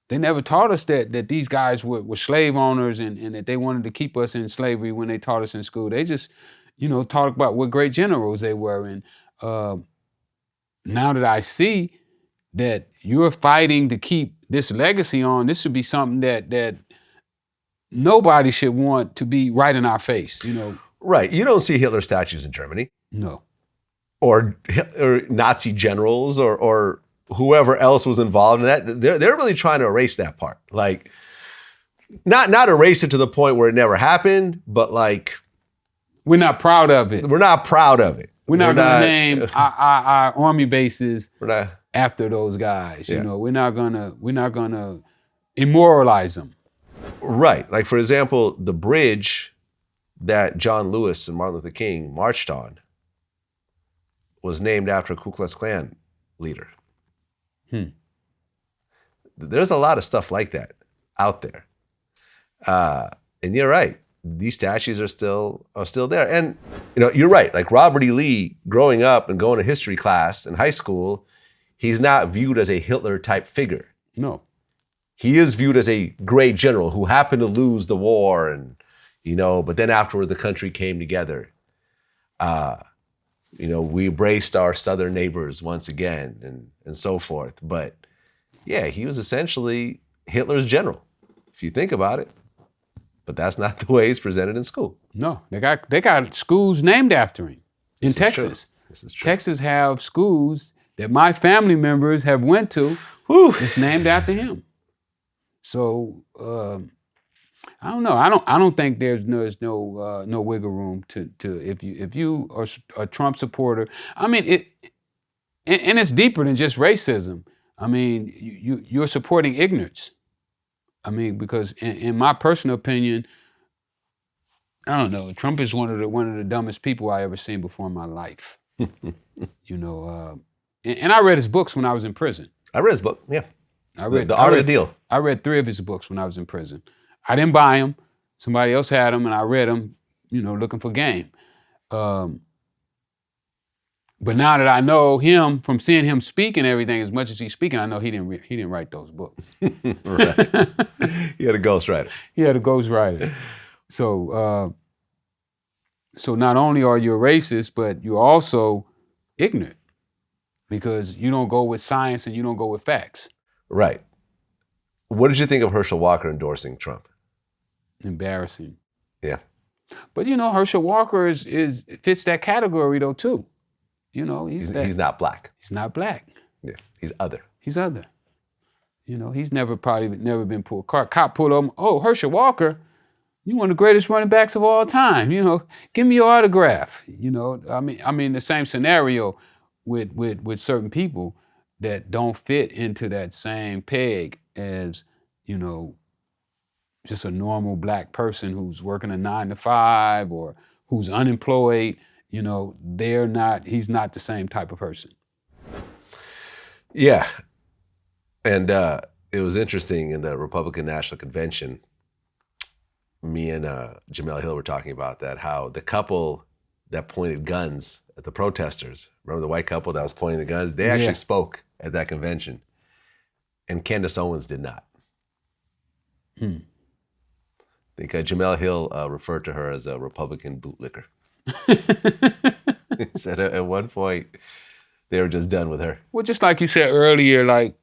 They never taught us that these guys were slave owners and that they wanted to keep us in slavery when they taught us in school. They just, you know, talked about what great generals they were. And now that I see that you're fighting to keep this legacy on, this should be something that nobody should want to be right in our face, you know. Right. You don't see Hitler statues in Germany. No. Or Nazi generals or whoever else was involved in that. They're really trying to erase that part. Like, not erase it to the point where it never happened, but like, we're not proud of it. We're not proud of it. We're not going to name our army bases after those guys. Yeah. You know, we're not gonna immoralize them. Right. Like, for example, the bridge that John Lewis and Martin Luther King marched on was named after a Ku Klux Klan leader. There's a lot of stuff like that out there. And you're right. These statues are still there. And, you know, you're right. Like Robert E. Lee, growing up and going to history class in high school, he's not viewed as a Hitler-type figure. No. He is viewed as a great general who happened to lose the war and, you know, but then afterwards the country came together. You know, we embraced our southern neighbors once again and so forth. But yeah, he was essentially Hitler's general, if you think about it. But that's not the way it's presented in school. No, they got schools named after him in Texas. This is true. Texas have schools that my family members have went to. It's named after him. So I don't know. I don't think there's no wiggle room to if you are a Trump supporter. I mean and it's deeper than just racism. I mean you're supporting ignorance. I mean, because in my personal opinion, I don't know. Trump is one of the dumbest people I ever seen before in my life. You know, and I read his books when I was in prison. I read his book. Yeah. The I Art of the Deal. I read 3 of his books when I was in prison. I didn't buy them. Somebody else had them, and I read them. You know, looking for game. But now that I know him from seeing him speak and everything, as much as he's speaking, I know he didn't write those books. Right. He had a ghostwriter. He had a ghostwriter. So not only are you a racist, but you're also ignorant because you don't go with science and you don't go with facts. Right. What did you think of Herschel Walker endorsing Trump? Embarrassing. Yeah. But you know, Herschel Walker is fits that category though too. You know, he's not black. He's not black. Yeah, he's other. He's other. You know, he's never been pulled. Cop pulled him. Oh, Herschel Walker, you one of the greatest running backs of all time. You know, give me your autograph. You know, I mean the same scenario with certain people that don't fit into that same peg as, you know, just a normal black person who's working a 9 to 5 or who's unemployed. You know, he's not the same type of person. Yeah. And it was interesting in the Republican National Convention, me and Jamel Hill were talking about that, how the couple that pointed guns at the protesters, remember the white couple that was pointing the guns? They actually spoke at that convention. And Candace Owens did not. I think Jamel Hill referred to her as a Republican bootlicker. He said at one point they were just done with her. Well, just like you said earlier, like,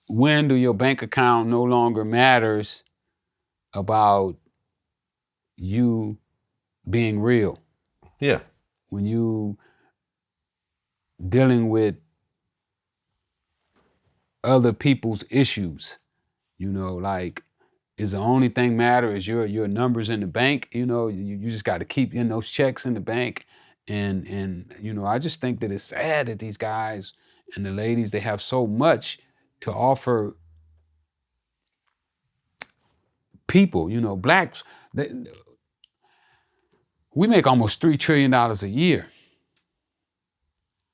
when do your bank account no longer matters about you being real? Yeah. When you dealing with other people's issues, you know, like, is the only thing matter is your numbers in the bank. You know, you just got to keep in those checks in the bank. And you know, I just think that it's sad that these guys and the ladies, they have so much to offer people, you know, blacks. We make almost $3 trillion a year.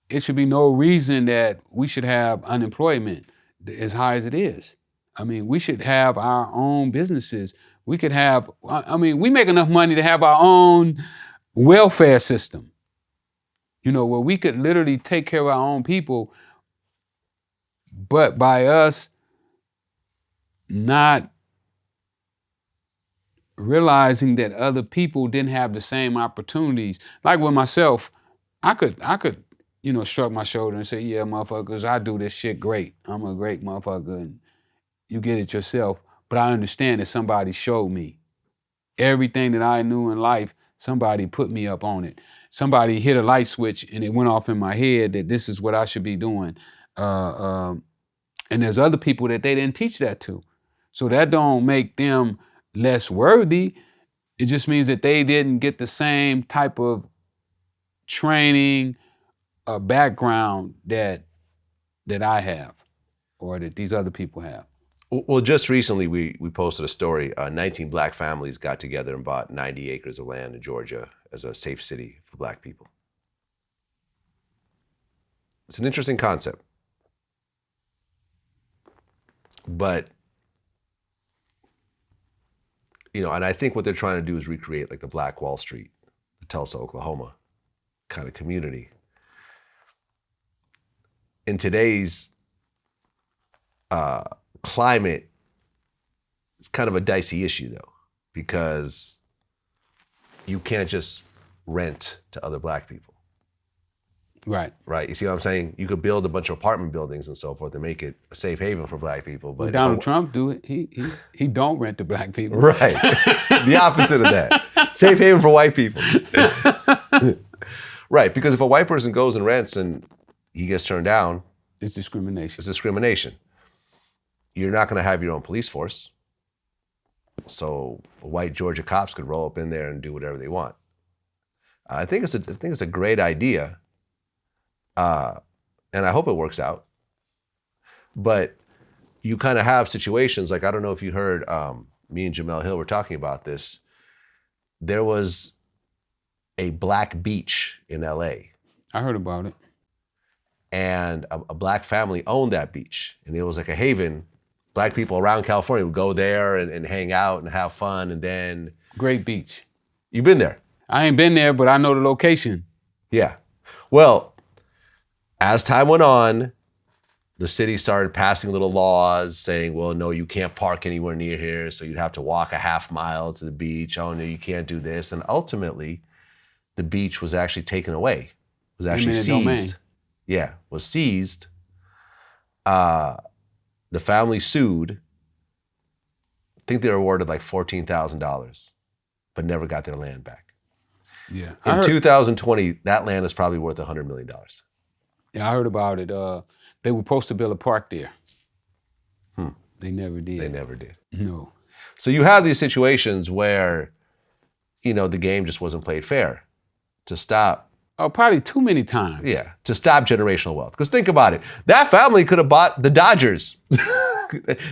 It should be no reason that we should have unemployment as high as it is. I mean, we should have our own businesses. We could have, we make enough money to have our own welfare system, you know, where we could literally take care of our own people, but by us not realizing that other people didn't have the same opportunities. Like with myself, I could, you know, shrug my shoulder and say, yeah, motherfuckers, I do this shit great. I'm a great motherfucker, and you get it yourself. But I understand that somebody showed me. Everything that I knew in life, somebody put me up on it. Somebody hit a light switch and it went off in my head that this is what I should be doing. And there's other people that they didn't teach that to. So that don't make them less worthy. It just means that they didn't get the same type of training, background that I have, or that these other people have. Well, just recently we posted a story. 19 black families got together and bought 90 acres of land in Georgia as a safe city for black people. It's an interesting concept. But, you know, and I think what they're trying to do is recreate like the Black Wall Street, the Tulsa, Oklahoma kind of community. In today's climate, it's kind of a dicey issue though, because you can't just rent to other black people. Right. Right. You see what I'm saying? You could build a bunch of apartment buildings and so forth and make it a safe haven for black people. But Donald Trump do it. He don't rent to black people. Right. The opposite of that. Safe haven for white people. Right. Because if a white person goes and rents and he gets turned down, it's discrimination. It's discrimination. You're not going to have your own police force. So white Georgia cops could roll up in there and do whatever they want. I think it's a great idea. And I hope it works out. But you kind of have situations like, I don't know if you heard, me and Jamel Hill were talking about this. There was a black beach in LA. I heard about it. And a black family owned that beach. And it was like a haven. Black people around California would go there and hang out and have fun. And then... Great beach. You've been there? I ain't been there, but I know the location. Yeah. Well, as time went on, the city started passing little laws saying, well, no, you can't park anywhere near here. So you'd have to walk a half mile to the beach. Oh, no, you can't do this. And ultimately, the beach was actually taken away. It was actually seized. Domain. Yeah, was seized. The family sued. I think they were awarded like $14,000, but never got their land back. Yeah. In 2020, that land is probably worth $100 million. Yeah, I heard about it. They were supposed to build a park there. They never did. They never did. No. So you have these situations where, you know, the game just wasn't played fair to stop. Oh, probably too many times. Yeah, to stop generational wealth. Because think about it. That family could have bought the Dodgers.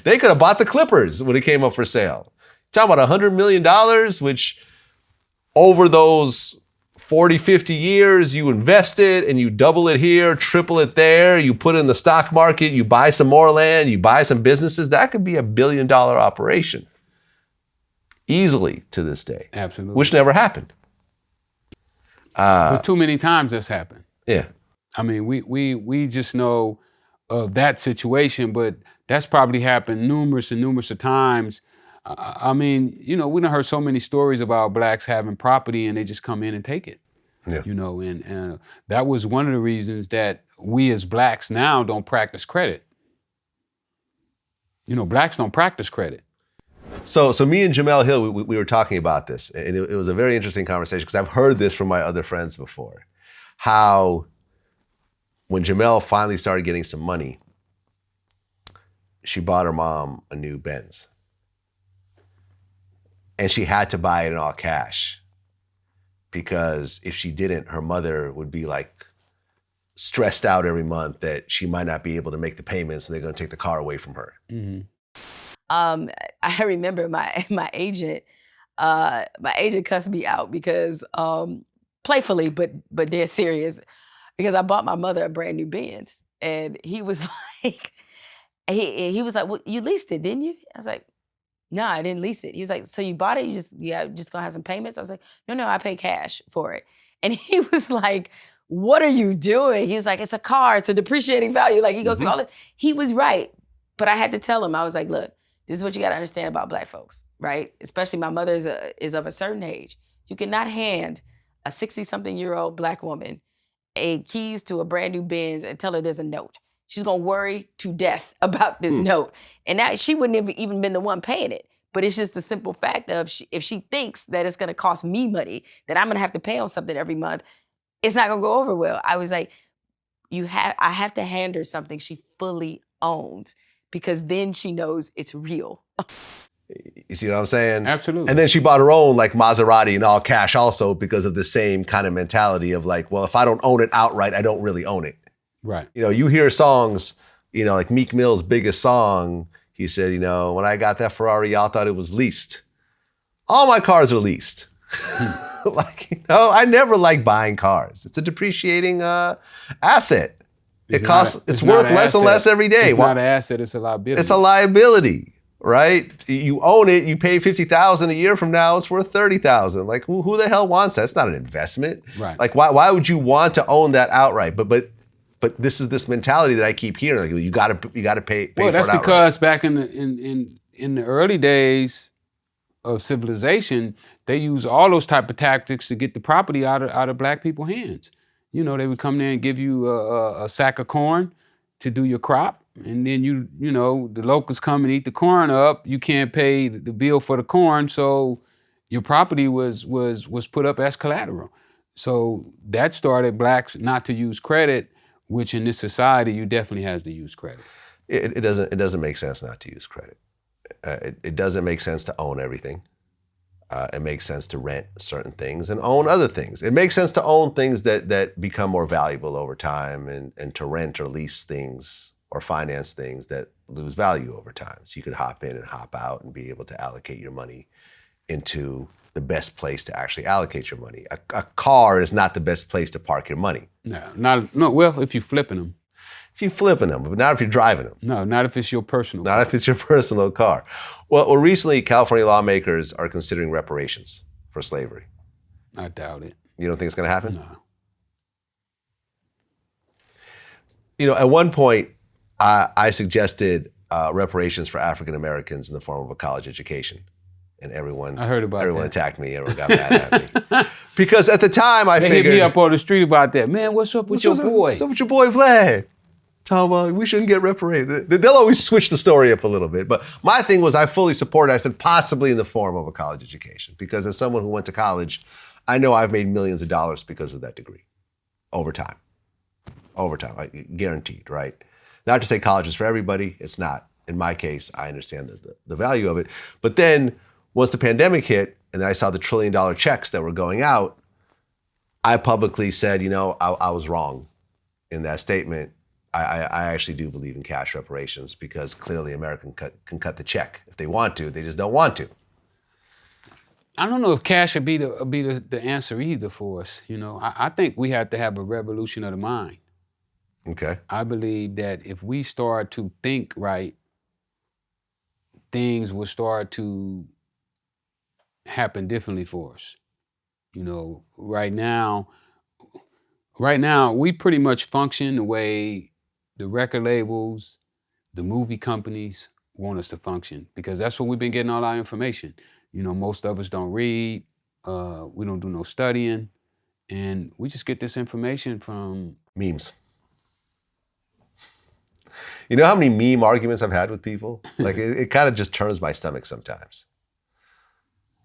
They could have bought the Clippers when it came up for sale. Talking about $100 million, which over those 40, 50 years, you invest it and you double it here, triple it there, you put it in the stock market, you buy some more land, you buy some businesses. That could be $1 billion operation easily to this day. Absolutely. Which never happened. But too many times that's happened. Yeah. I mean, we just know of that situation, but that's probably happened numerous and numerous of times. I mean, you know, we done heard so many stories about blacks having property and they just come in and take it. Yeah. You know, and that was one of the reasons that we as blacks now don't practice credit. You know, blacks don't practice credit. So me and Jamel Hill, we were talking about this, and it was a very interesting conversation because I've heard this from my other friends before. How when Jamel finally started getting some money, she bought her mom a new Benz. And she had to buy it in all cash because if she didn't, her mother would be like stressed out every month that she might not be able to make the payments and they're going to take the car away from her. Mm-hmm. I remember my agent cussed me out because playfully, but dead serious, because I bought my mother a brand new Benz, and he was like, he was like, well, you leased it, didn't you? I was like, no, I didn't lease it. He was like, so you bought it? You just gonna have some payments? I was like, no, I paid cash for it. And he was like, what are you doing? He was like, it's a car, it's a depreciating value. Like he goes through all this. He was right, but I had to tell him, I was like, look, this is what you got to understand about black folks, right? Especially my mother is of a certain age. You cannot hand a 60-something-year-old black woman keys to a brand new Benz and tell her there's a note. She's gonna worry to death about this note. And now she wouldn't have even been the one paying it. But it's just the simple fact of if she thinks that it's gonna cost me money, that I'm gonna have to pay on something every month, it's not gonna go over well. I was like, I have to hand her something she fully owns, because then she knows it's real. You see what I'm saying? Absolutely. And then she bought her own like Maserati in all cash also because of the same kind of mentality of like, well, if I don't own it outright, I don't really own it. Right. You know, you hear songs, you know, like Meek Mill's biggest song, he said, you know, when I got that Ferrari, y'all thought it was leased. All my cars are leased. Like, you know, I never like buying cars. It's a depreciating asset. It's worth less and less every day. It's not an asset, it's a liability. It's a liability, right? You own it, you pay $50,000 a year from now, it's worth $30,000. Like who the hell wants that? It's not an investment. Right. Like why would you want to own that outright? But this is this mentality that I keep hearing. Like you gotta pay well, for it that's outright. because back in the early days of civilization, they used all those type of tactics to get the property out of black people's hands. You know, they would come there and give you a sack of corn to do your crop, and then you know, the locals come and eat the corn up. You can't pay the bill for the corn, so your property was put up as collateral. So that started blacks not to use credit, which in this society you definitely have to use credit. It doesn't make sense not to use credit. It doesn't make sense to own everything. It makes sense to rent certain things and own other things. It makes sense to own things that become more valuable over time and to rent or lease things or finance things that lose value over time. So you could hop in and hop out and be able to allocate your money into the best place to actually allocate your money. A car is not the best place to park your money. No. Well, if you're flipping them. If you're flipping them, but not if you're driving them. No, not if it's your personal Not car. if it's your personal car. Well, recently, California lawmakers are considering reparations for slavery. I doubt it. You don't think it's going to happen? No. You know, at one point, I suggested reparations for African Americans in the form of a college education. And everyone attacked me. Everyone got mad at me. Because at the time, I figured... They hit me up on the street about that. Man, what's up with your boy? What's up with your boy, Vlad? Talking about we shouldn't get reparated. They'll always switch the story up a little bit. But my thing was I fully support it. I said possibly in the form of a college education. Because as someone who went to college, I know I've made millions of dollars because of that degree. Over time, guaranteed, right? Not to say college is for everybody. It's not. In my case, I understand the value of it. But then once the pandemic hit and I saw the $1 trillion checks that were going out, I publicly said, you know, I was wrong in that statement. I actually do believe in cash reparations because clearly America can cut the check if they want to. They just don't want to. I don't know if cash would be the answer either for us. You know, I think we have to have a revolution of the mind. Okay. I believe that if we start to think right, things will start to happen differently for us. You know, right now, we pretty much function the way the record labels, the movie companies want us to function because that's where we've been getting all our information. You know, most of us don't read, we don't do no studying, and we just get this information from memes. You know how many meme arguments I've had with people? Like it kind of just turns my stomach sometimes.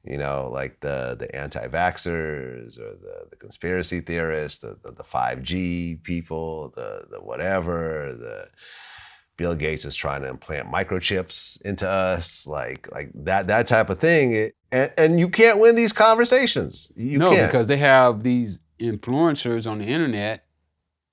You know, like the anti-vaxxers or the conspiracy theorists, the 5G people, the whatever, the Bill Gates is trying to implant microchips into us, like that type of thing. And you can't win these conversations. You can't. Because they have these influencers on the internet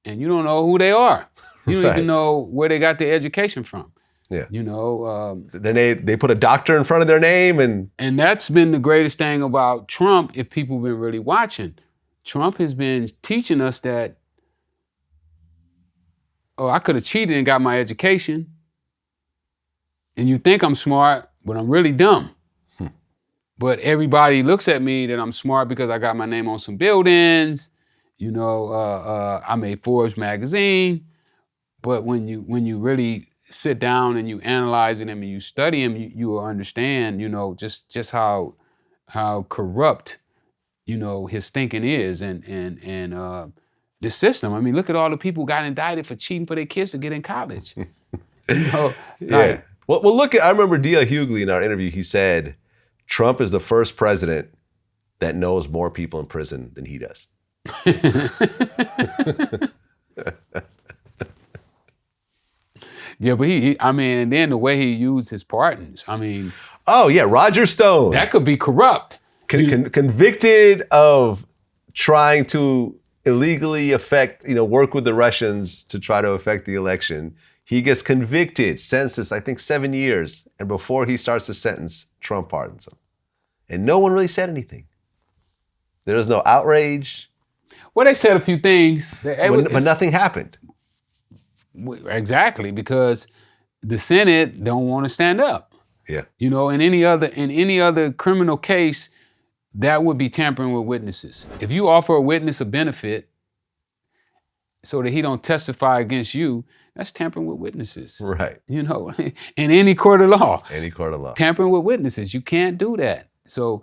and you don't know who they are. You don't even know where they got their education from. Yeah. You know. Then they put a doctor in front of their name and that's been the greatest thing about Trump, if people have been really watching. Trump has been teaching us that, oh, I could have cheated and got my education. And you think I'm smart, but I'm really dumb. But everybody looks at me that I'm smart because I got my name on some buildings. You know, I made Forbes magazine. But when you really sit down and you analyze them and you study them, you will understand, you know, just how corrupt, you know, his thinking is and the system. I mean, look at all the people who got indicted for cheating for their kids to get in college. You know, yeah. Like, well, look at, I remember D.L. Hughley in our interview, he said, Trump is the first president that knows more people in prison than he does. Yeah, but I mean, and then the way he used his pardons, I mean. Oh, yeah, Roger Stone. That could be corrupt. Convicted of trying to illegally work with the Russians to try to affect the election. He gets convicted, sentenced, I think 7 years. And before he starts the sentence, Trump pardons him. And no one really said anything. There was no outrage. Well, they said a few things. But nothing happened. Exactly, because the Senate don't want to stand up. Yeah. You know, in any other criminal case, that would be tampering with witnesses. If you offer a witness a benefit so that he don't testify against you, that's tampering with witnesses. Right. You know, in any court of law. Any court of law. Tampering with witnesses. You can't do that. So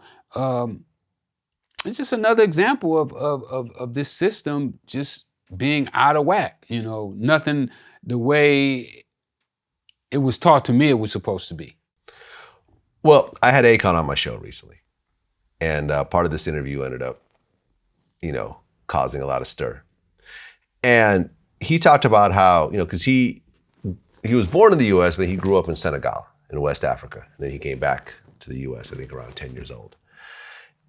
it's just another example of this system just being out of whack. You know, nothing the way it was taught to me it was supposed to be. Well, I had Akon on my show recently. And part of this interview ended up, you know, causing a lot of stir. And he talked about how, you know, because he was born in the U.S., but he grew up in Senegal, in West Africa. And then he came back to the U.S., I think around 10 years old.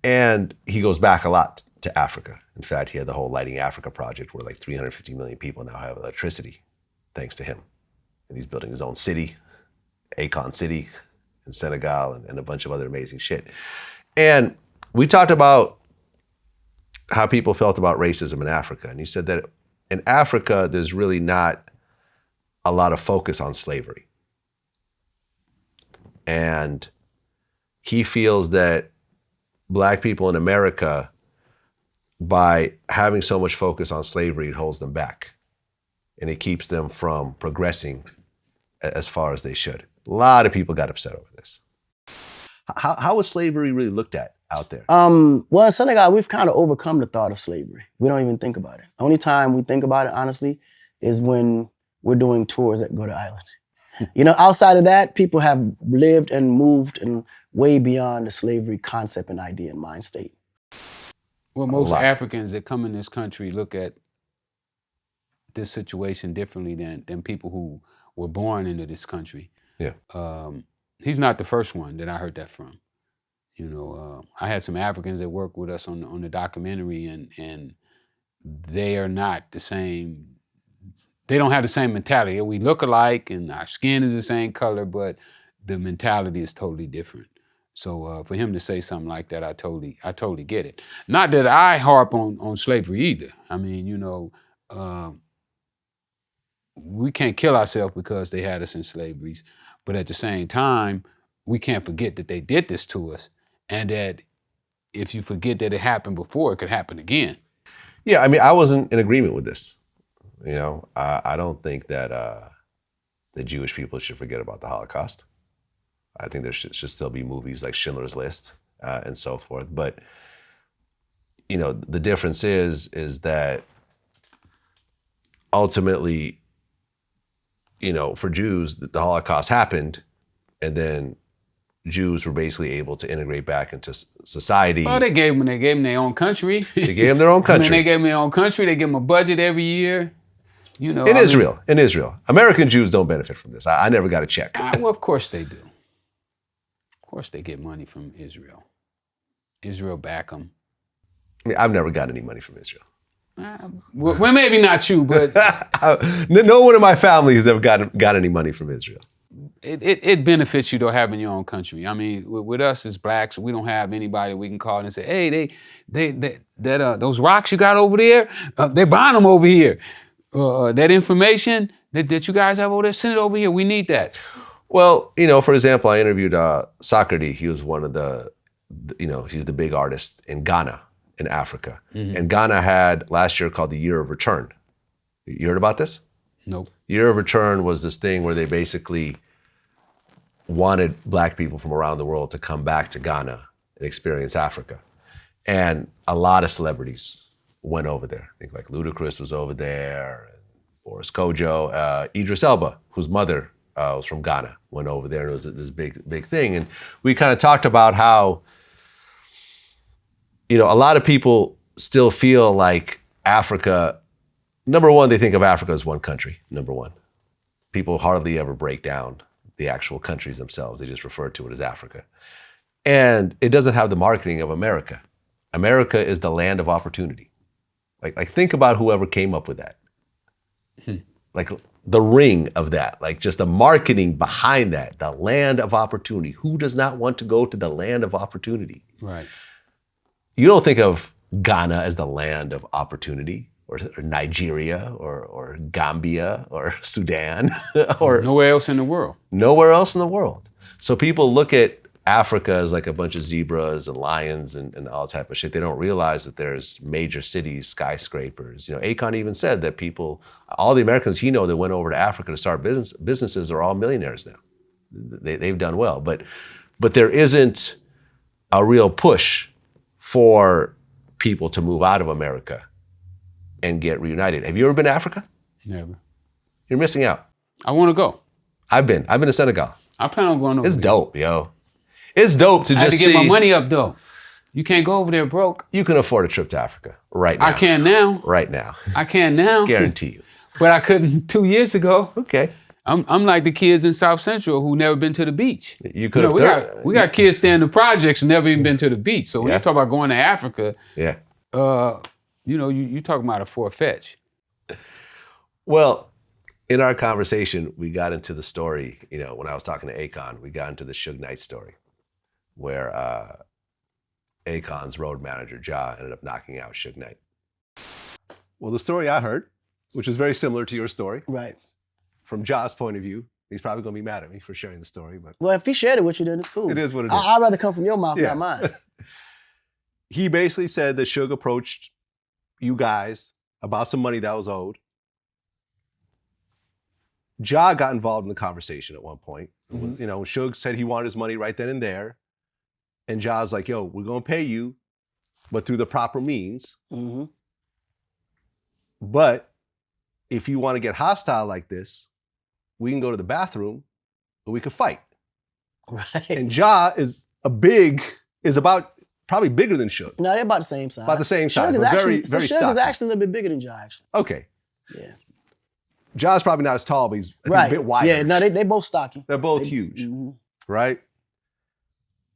And he goes back a lot to Africa. In fact, he had the whole Lighting Africa project where like 350 million people now have electricity, thanks to him. And he's building his own city, Akon City in Senegal, and a bunch of other amazing shit. And we talked about how people felt about racism in Africa. And he said that in Africa, there's really not a lot of focus on slavery. And he feels that Black people in America, by having so much focus on slavery, it holds them back. And it keeps them from progressing as far as they should. A lot of people got upset over this. How was slavery really looked at out there? Well, in Senegal, we've kind of overcome the thought of slavery. We don't even think about it. The only time we think about it, honestly, is when we're doing tours that go to island. You know, outside of that, people have lived and moved and way beyond the slavery concept and idea and mind state. Well, most Africans that come in this country look at this situation differently than people who were born into this country. Yeah. He's not the first one that I heard that from. You know, I had some Africans that worked with us on the documentary, and they are not the same. They don't have the same mentality. We look alike, and our skin is the same color, but the mentality is totally different. So for him to say something like that, I totally get it. Not that I harp on slavery either. I mean, you know, we can't kill ourselves because they had us in slavery, but at the same time, we can't forget that they did this to us, and that if you forget that it happened before, it could happen again. Yeah, I mean, I wasn't in agreement with this. You know, I don't think that the Jewish people should forget about the Holocaust. I think there should still be movies like Schindler's List and so forth. But, you know, the difference is that ultimately, you know, for Jews, the Holocaust happened, and then Jews were basically able to integrate back into society. Well, they gave them their own country. They gave them their own country. I mean, they gave them their own country. They give them a budget every year. You know, in Israel. American Jews don't benefit from this. I never got a check. Well, of course they do. Of course they get money from Israel. Israel back them. I mean, I've never got any money from Israel. Well, maybe not you, but no one in my family has ever got any money from Israel. It benefits you though having your own country. I mean, with us as Blacks, we don't have anybody we can call and say, "Hey, those rocks you got over there, they're buying them over here. That information that you guys have over there, send it over here. We need that." Well, you know, for example, I interviewed Socrates. He was one of he's the big artist in Ghana, in Africa. Mm-hmm. And Ghana had last year called the Year of Return. You heard about this? Nope. Year of Return was this thing where they basically wanted Black people from around the world to come back to Ghana and experience Africa. And a lot of celebrities went over there. I think like Ludacris was over there, and Boris Kojo, Idris Elba, whose mother was from Ghana, went over there, and it was this big thing. And we kind of talked about how, you know, a lot of people still feel like Africa, number one, they think of Africa as one country, number one. People hardly ever break down the actual countries themselves. They just refer to it as Africa. And it doesn't have the marketing of America. America is the land of opportunity. Like think about whoever came up with that. Like the ring of that, like just the marketing behind that, the land of opportunity. Who does not want to go to the land of opportunity? Right. You don't think of Ghana as the land of opportunity, or Nigeria, or Gambia, or Sudan, or nowhere else in the world. Nowhere else in the world. So people look at Africa as like a bunch of zebras and lions and all type of shit. They don't realize that there's major cities, skyscrapers. You know, Akon even said that all the Americans he know that went over to Africa to start businesses are all millionaires now. They've done well, but there isn't a real push for people to move out of America and get reunited. Have you ever been to Africa? Never. You're missing out. I want to go. I've been to Senegal. I plan on going over It's there. dope, yo. It's dope to I had just to get see. my money up though. You can't go over there broke. You can afford a trip to Africa right now. I can now. Right now. I can now. Guarantee you. But I couldn't 2 years ago. Okay. I'm like the kids in South Central who never been to the beach. You could have. We got kids staying in the projects and never even been to the beach. So when you talk about going to Africa, yeah. You know, you talking about a far-fetched. Well, in our conversation, we got into the story, you know, when I was talking to Akon, we got into the Suge Knight story, where Akon's road manager, Ja, ended up knocking out Suge Knight. Well, the story I heard, which is very similar to your story, Right. from Ja's point of view, he's probably going to be mad at me for sharing the story, but Well, if he shared it with you, then it's cool. it is what it is. I'd rather come from your mouth, Yeah. not mine. He basically said that Suge approached you guys about some money that was owed. Ja got involved in the conversation at one point. Mhm. You know, Suge said he wanted his money right then and there. And Ja's like, yo, we're going to pay you, but through the proper means. Mm-hmm. But if you want to get hostile like this, we can go to the bathroom and we can fight. Right. And Ja is about probably bigger than Suge. No, they're about the same size. About the same size, Suge is but actually, very, very Suge is stocky. actually a little bit bigger than Ja, actually. Okay. Yeah. Ja's probably not as tall, but he's I think, Right. a bit wider. Yeah, no, they both stocky. They're both huge, Mhm. right?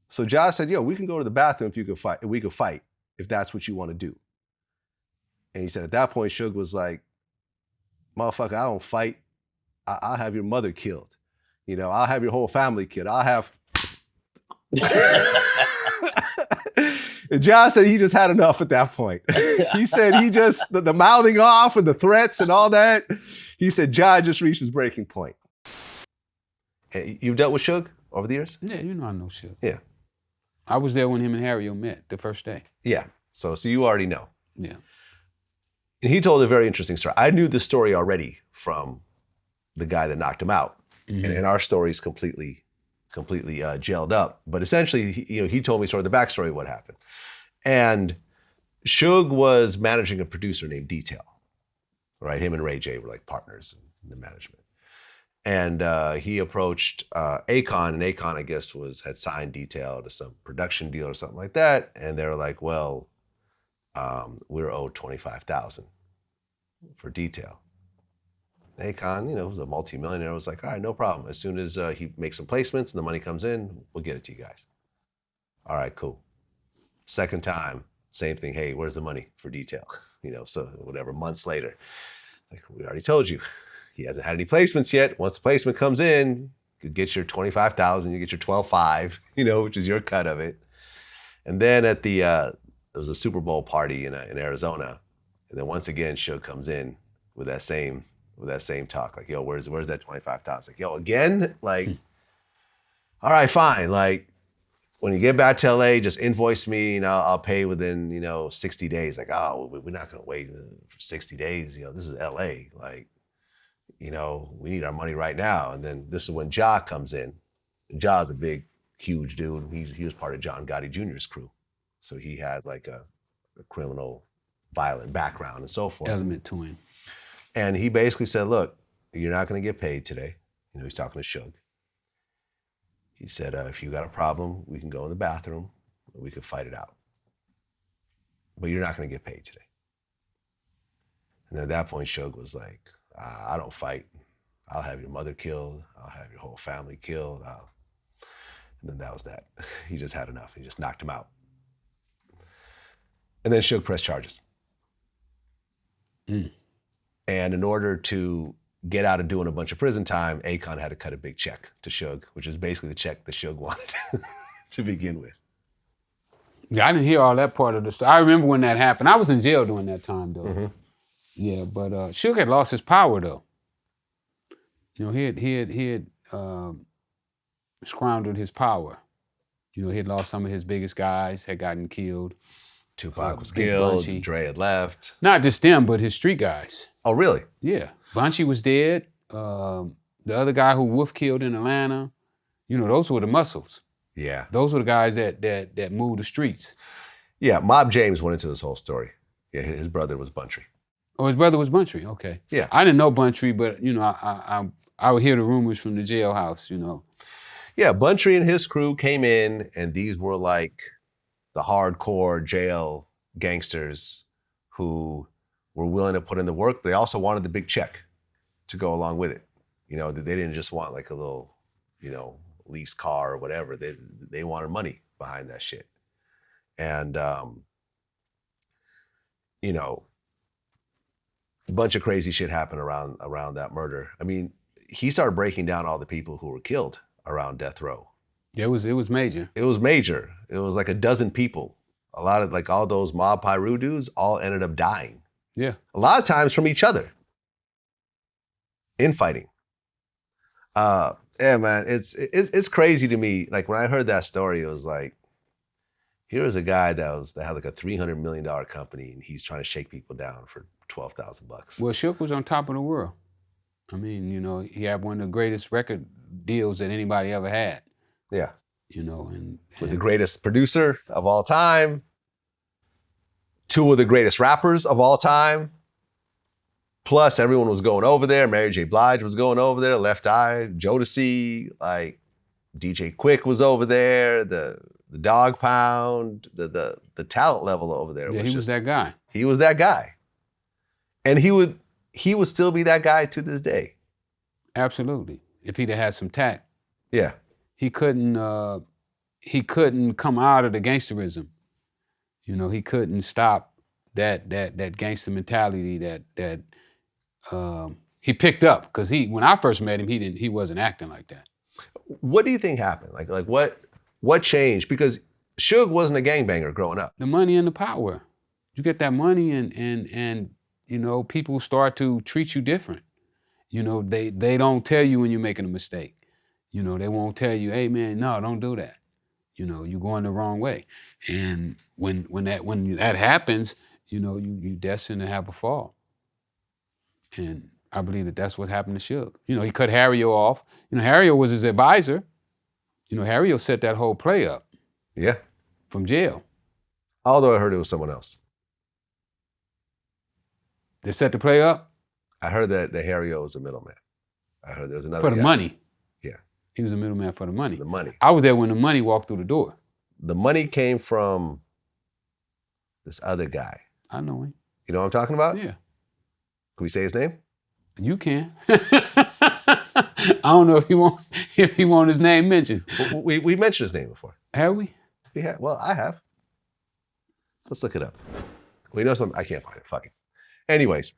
So Ja said, yo, we can go to the bathroom if you could fight, we could fight if that's what you want to do. And he said at that point, Suge was like, motherfucker, I don't fight. I'll have your mother killed. You know, I'll have your whole family killed. I'll have... And Ja said he just had enough at that point. He said he just, the mouthing off and the threats and all that, he said Ja just reached his breaking point. And you've dealt with Suge over the years? Yeah, you know I know Suge. Yeah. I was there when him and Harry met the first day. Yeah. So you already know. Yeah. And he told a very interesting story. I knew the story already from the guy that knocked him out. Mhm. And our story is completely gelled up. But essentially, he told me sort of the backstory of what happened. And Suge was managing a producer named Detail, right? Him and Ray J were like partners in the management. And he approached Akon, and Akon, I guess, had signed Detail to some production deal or something like that. And they were like, well, we're owed $25,000 for Detail. Akon, was a multimillionaire, was like, all right, no problem. As soon as he makes some placements and the money comes in, we'll get it to you guys. All right, cool. Second time, same thing. Hey, where's the money for Detail? So whatever, months later, like we already told you, he hasn't had any placements yet. Once the placement comes in, you get your $25,000, you get your $12,500, which is your cut of it. And then at there was a Super Bowl party in Arizona, and then once again, Suge comes in with that same talk, like, yo, where's that $25,000? Like, yo, again, like, all right, fine, like, when you get back to LA, just invoice me and I'll pay within, 60 days. Like, oh, we're not gonna wait for 60 days. This is LA. Like, we need our money right now. And then this is when Ja comes in. And Ja's a big, huge dude. He was part of John Gotti Jr.'s crew. So he had like a criminal, violent background and so forth. Element to him. And he basically said, look, you're not gonna get paid today. He's talking to Suge. He said, if you got a problem, we can go in the bathroom and we can fight it out. But you're not going to get paid today. And then at that point, Suge was like, I don't fight. I'll have your mother killed. I'll have your whole family killed. And then that was that. He just had enough. He just knocked him out. And then Suge pressed charges. Mm. And in order to get out of doing a bunch of prison time, Akon had to cut a big check to Suge, which is basically the check that Suge wanted to begin with. Yeah, I didn't hear all that part of the story. I remember when that happened. I was in jail during that time, though. Mm-hmm. Yeah, but Suge had lost his power, though. He had squandered his power. He had lost some of his biggest guys, had gotten killed. Tupac was Big killed, Bunchy. Dre had left. Not just them, but his street guys. Oh, really? Yeah. Bunchy was dead. The other guy who Wolf killed in Atlanta, those were the muscles. Yeah. Those were the guys that moved the streets. Yeah, Mob James went into this whole story. Yeah, his brother was Buntry. Oh, his brother was Buntry. Okay. Yeah. I didn't know Buntry, but I would hear the rumors from the jailhouse. Yeah, Buntry and his crew came in, and these were like the hardcore jail gangsters who were willing to put in the work. They also wanted the big check to go along with it. They didn't just want like a little, leased car or whatever. They wanted money behind that shit. And, a bunch of crazy shit happened around that murder. I mean, he started breaking down all the people who were killed around death row. It was major. It was major. It was like a dozen people A lot of like all those mob Pyru dudes all ended up dying. Yeah. A lot of times from each other. Infighting. Yeah, man, it's crazy to me. Like when I heard that story, it was like, here was a guy that had like a $300 million company, and he's trying to shake people down for $12,000. Well, Suge was on top of the world. I mean, you know, he had one of the greatest record deals that anybody ever had. Yeah. You know, and with the greatest producer of all time, 2 of the greatest rappers of all time. Plus, everyone was going over there. Mary J. Blige was going over there. Left Eye, Jodeci, like DJ Quick was over there. The Dog Pound, the talent level over there. Yeah, he was that guy. He was that guy, and he would still be that guy to this day. Absolutely, if he'd have had some tact. Yeah, he couldn't come out of the gangsterism. You know, he couldn't stop that gangster mentality that he picked up, because when I first met him, he wasn't acting like that. What do you think happened? Like what changed? Because Suge wasn't a gangbanger growing up. The money and the power. You get that money and you know, people start to treat you different. You know, they don't tell you when you're making a mistake. You know, they won't tell you, hey man, no, don't do that. You know, you're going the wrong way. And when that happens, you know, you destined to have a fall. And I believe that's what happened to Suge. You know, he cut Harry-O off. You know, Harry-O was his advisor. You know, Harry-O set that whole play up. Yeah. From jail. Although I heard it was someone else. They set the play up? I heard that the Harry-O was a middleman. I heard there was another For the guy. money. Yeah. He was a middleman for the money. The money. I was there when the money walked through the door. The money came from this other guy. I know him. You know what I'm talking about? Yeah. Can we say his name? You can. I don't know if he want his name mentioned. We mentioned his name before. Have we? We have. Well, I have. Let's look it up. We know something. I can't find it. Fuck it. Anyways,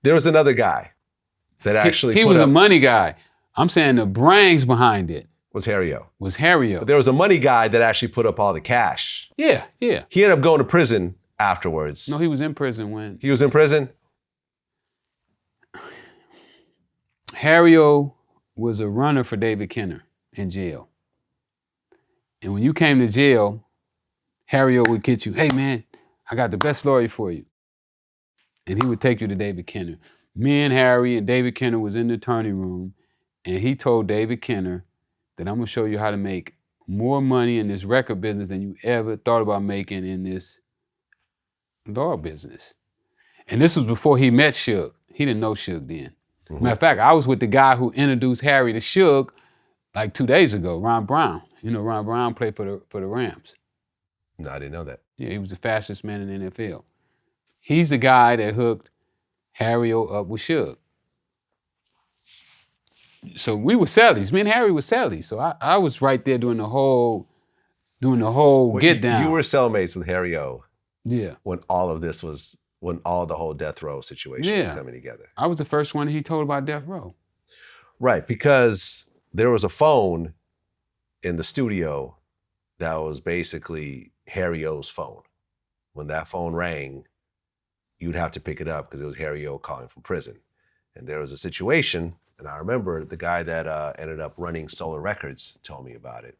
there was another guy that actually he was a money guy. I'm saying the brains behind it was Harry-O. Was Harry-O. But there was a money guy that actually put up all the cash. Yeah, yeah. He ended up going to prison afterwards. No, he was in prison when... He was in prison? Harry-O was a runner for David Kenner in jail. And when you came to jail, Harry-O would get you, hey man, I got the best lawyer for you. And he would take you to David Kenner. Me and Harry and David Kenner was in the attorney room, and he told David Kenner that I'm gonna show you how to make more money in this record business than you ever thought about making in this law business. And this was before he met Suge. He didn't know Suge then. Mm-hmm. Matter of fact, I was with the guy who introduced Harry to Suge like 2 days ago, Ron Brown. You know, Ron Brown played for the Rams. No, I didn't know that. Yeah, he was the fastest man in the NFL. He's the guy that hooked Harry-O up with Suge. So we were cellies. Me and Harry were cellies. So I was right there doing the whole get down. You were cellmates with Harry-O. Yeah. When all of this was, when all the whole death row situation was coming together. I was the first one he told about death row. Right, because there was a phone in the studio that was basically Harry-O's phone. When that phone rang, you'd have to pick it up because it was Harry-O calling from prison. And there was a situation, and I remember the guy that ended up running Solar Records told me about it.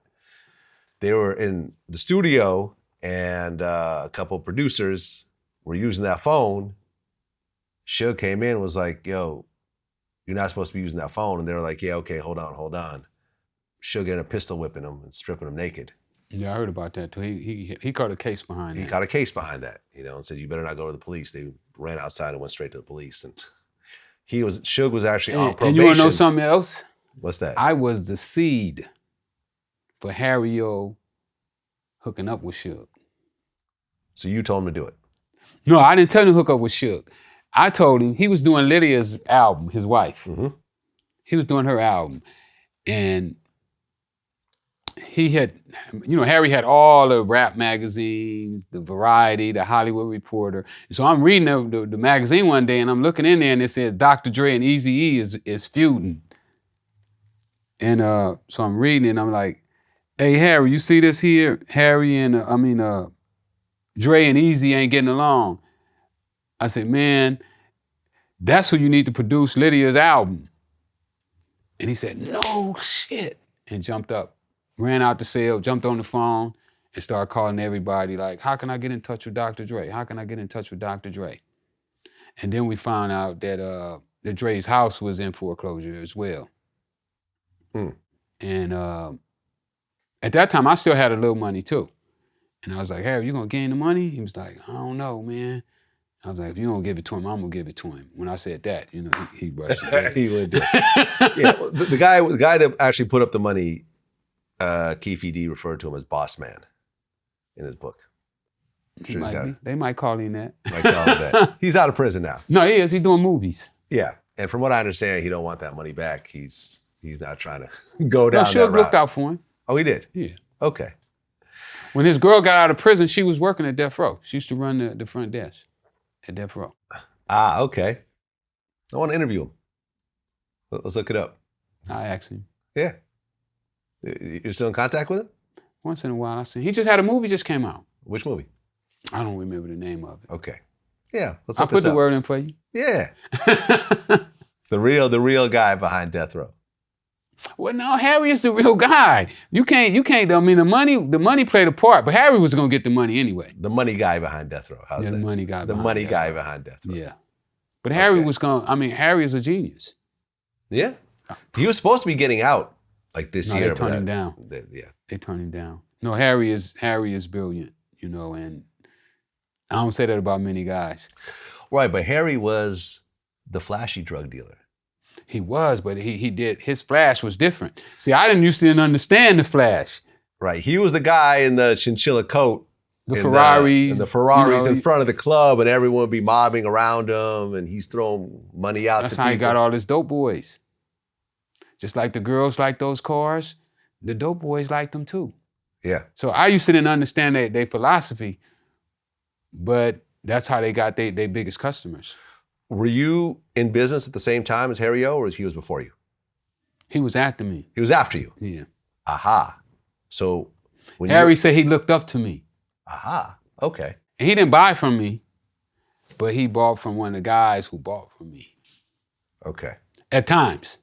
They were in the studio, and a couple of producers were using that phone. Suge came in and was like, yo, you're not supposed to be using that phone. And they were like, yeah, okay, hold on. Suge ended up pistol whipping him and stripping him naked. Yeah, I heard about that too. He caught a case behind that. He caught a case behind that, you know, and said, you better not go to the police. They ran outside and went straight to the police. And Suge was actually on probation. And you want to know something else? What's that? I was the seed for Harry-O hooking up with Suge. So you told him to do it? No, I didn't tell him to hook up with Suge. I told him, he was doing Lydia's album, his wife. Mm-hmm. He was doing her album. And he had, you know, Harry had all the rap magazines, the Variety, the Hollywood Reporter. So I'm reading the magazine one day and I'm looking in there and it says Dr. Dre and Eazy-E is feuding. And so I'm reading it and I'm like, hey, Harry, you see this here? Harry and, Dre and Easy ain't getting along. I said, man, that's who you need to produce Lydia's album. And he said, no shit. And jumped up, ran out the cell, jumped on the phone, and started calling everybody like, how can I get in touch with Dr. Dre? How can I get in touch with Dr. Dre? And then we found out that Dre's house was in foreclosure as well. And at that time, I still had a little money too. And I was like, Harry, you gonna gain the money? He was like, I don't know, man. I was like, if you don't give it to him, I'm gonna give it to him. When I said that, you know, he rushed it. He would do. Yeah, the guy that actually put up the money, Keefe D referred to him as boss man in his book. They might call him that. Might call him that. He's out of prison now. No, he is. He's doing movies. Yeah, and from what I understand, he don't want that money back. He's not trying to go down that Suge route. looked out for him. Oh, he did? Yeah. Okay. When his girl got out of prison, she was working at Death Row. She used to run the front desk at Death Row. Ah, okay. I want to interview him. Let's look it up. I asked him. Yeah. You're still in contact with him? Once in a while, I see. He just had a movie just came out. Which movie? I don't remember the name of it. Okay. Yeah, let's I'll look put this the up. word in for you. Yeah. The real guy behind Death Row. Well, no, Harry is the real guy. You can't. I mean, the money played a part, but Harry was gonna get the money anyway. The money guy behind Death Row. How's that? The money guy. The money guy behind Death Row. Yeah. But Harry was gonna. I mean, Harry is a genius. Yeah. He was supposed to be getting out like this year. They turned him down. Yeah. They turned him down. No, Harry is brilliant. You know, and I don't say that about many guys. Right, but Harry was the flashy drug dealer. He was, but he did, his flash was different. See, I used to understand the flash. Right, he was the guy in the chinchilla coat. The Ferraris. And the Ferraris you know, in front of the club, and everyone would be mobbing around him, and he's throwing money out to people. That's how he got all his dope boys. Just like the girls like those cars, the dope boys liked them too. Yeah. So I used to didn't understand their philosophy, but that's how they got their biggest customers. Were you in business at the same time as Harry O, or he was before you? He was after me. He was after you? Yeah. Aha. So when Harry said he looked up to me. Aha. Okay. And he didn't buy from me, but he bought from one of the guys who bought from me. Okay. At times.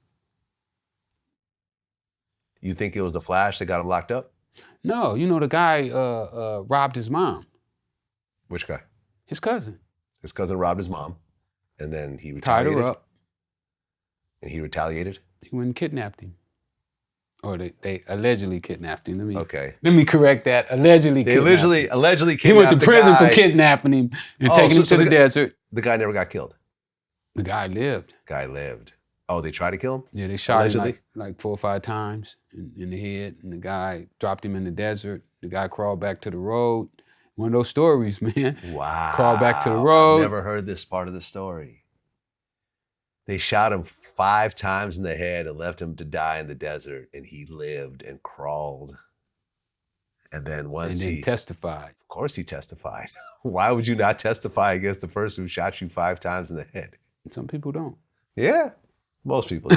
You think it was the Flash that got him locked up? No, you know, the guy robbed his mom. Which guy? His cousin. His cousin robbed his mom, and then he Tied retaliated. her up. And he retaliated? He went and kidnapped him. Or they allegedly kidnapped him. Let me correct that. Allegedly they kidnapped him. allegedly kidnapped He went to prison guy. for kidnapping him and taking him to the desert. The guy never got killed? The guy lived. Guy lived. Oh, they tried to kill him? Yeah, they shot allegedly? him like 4 or 5 times in the head, and the guy dropped him in the desert. The guy crawled back to the road. One of those stories, man. Wow. Crawled back to the road. I've never heard this part of the story. They shot him 5 times in the head and left him to die in the desert, and he lived and crawled. And then he testified. Of course he testified. Why would you not testify against the person who shot you 5 times in the head? Some people don't. Yeah, most people do.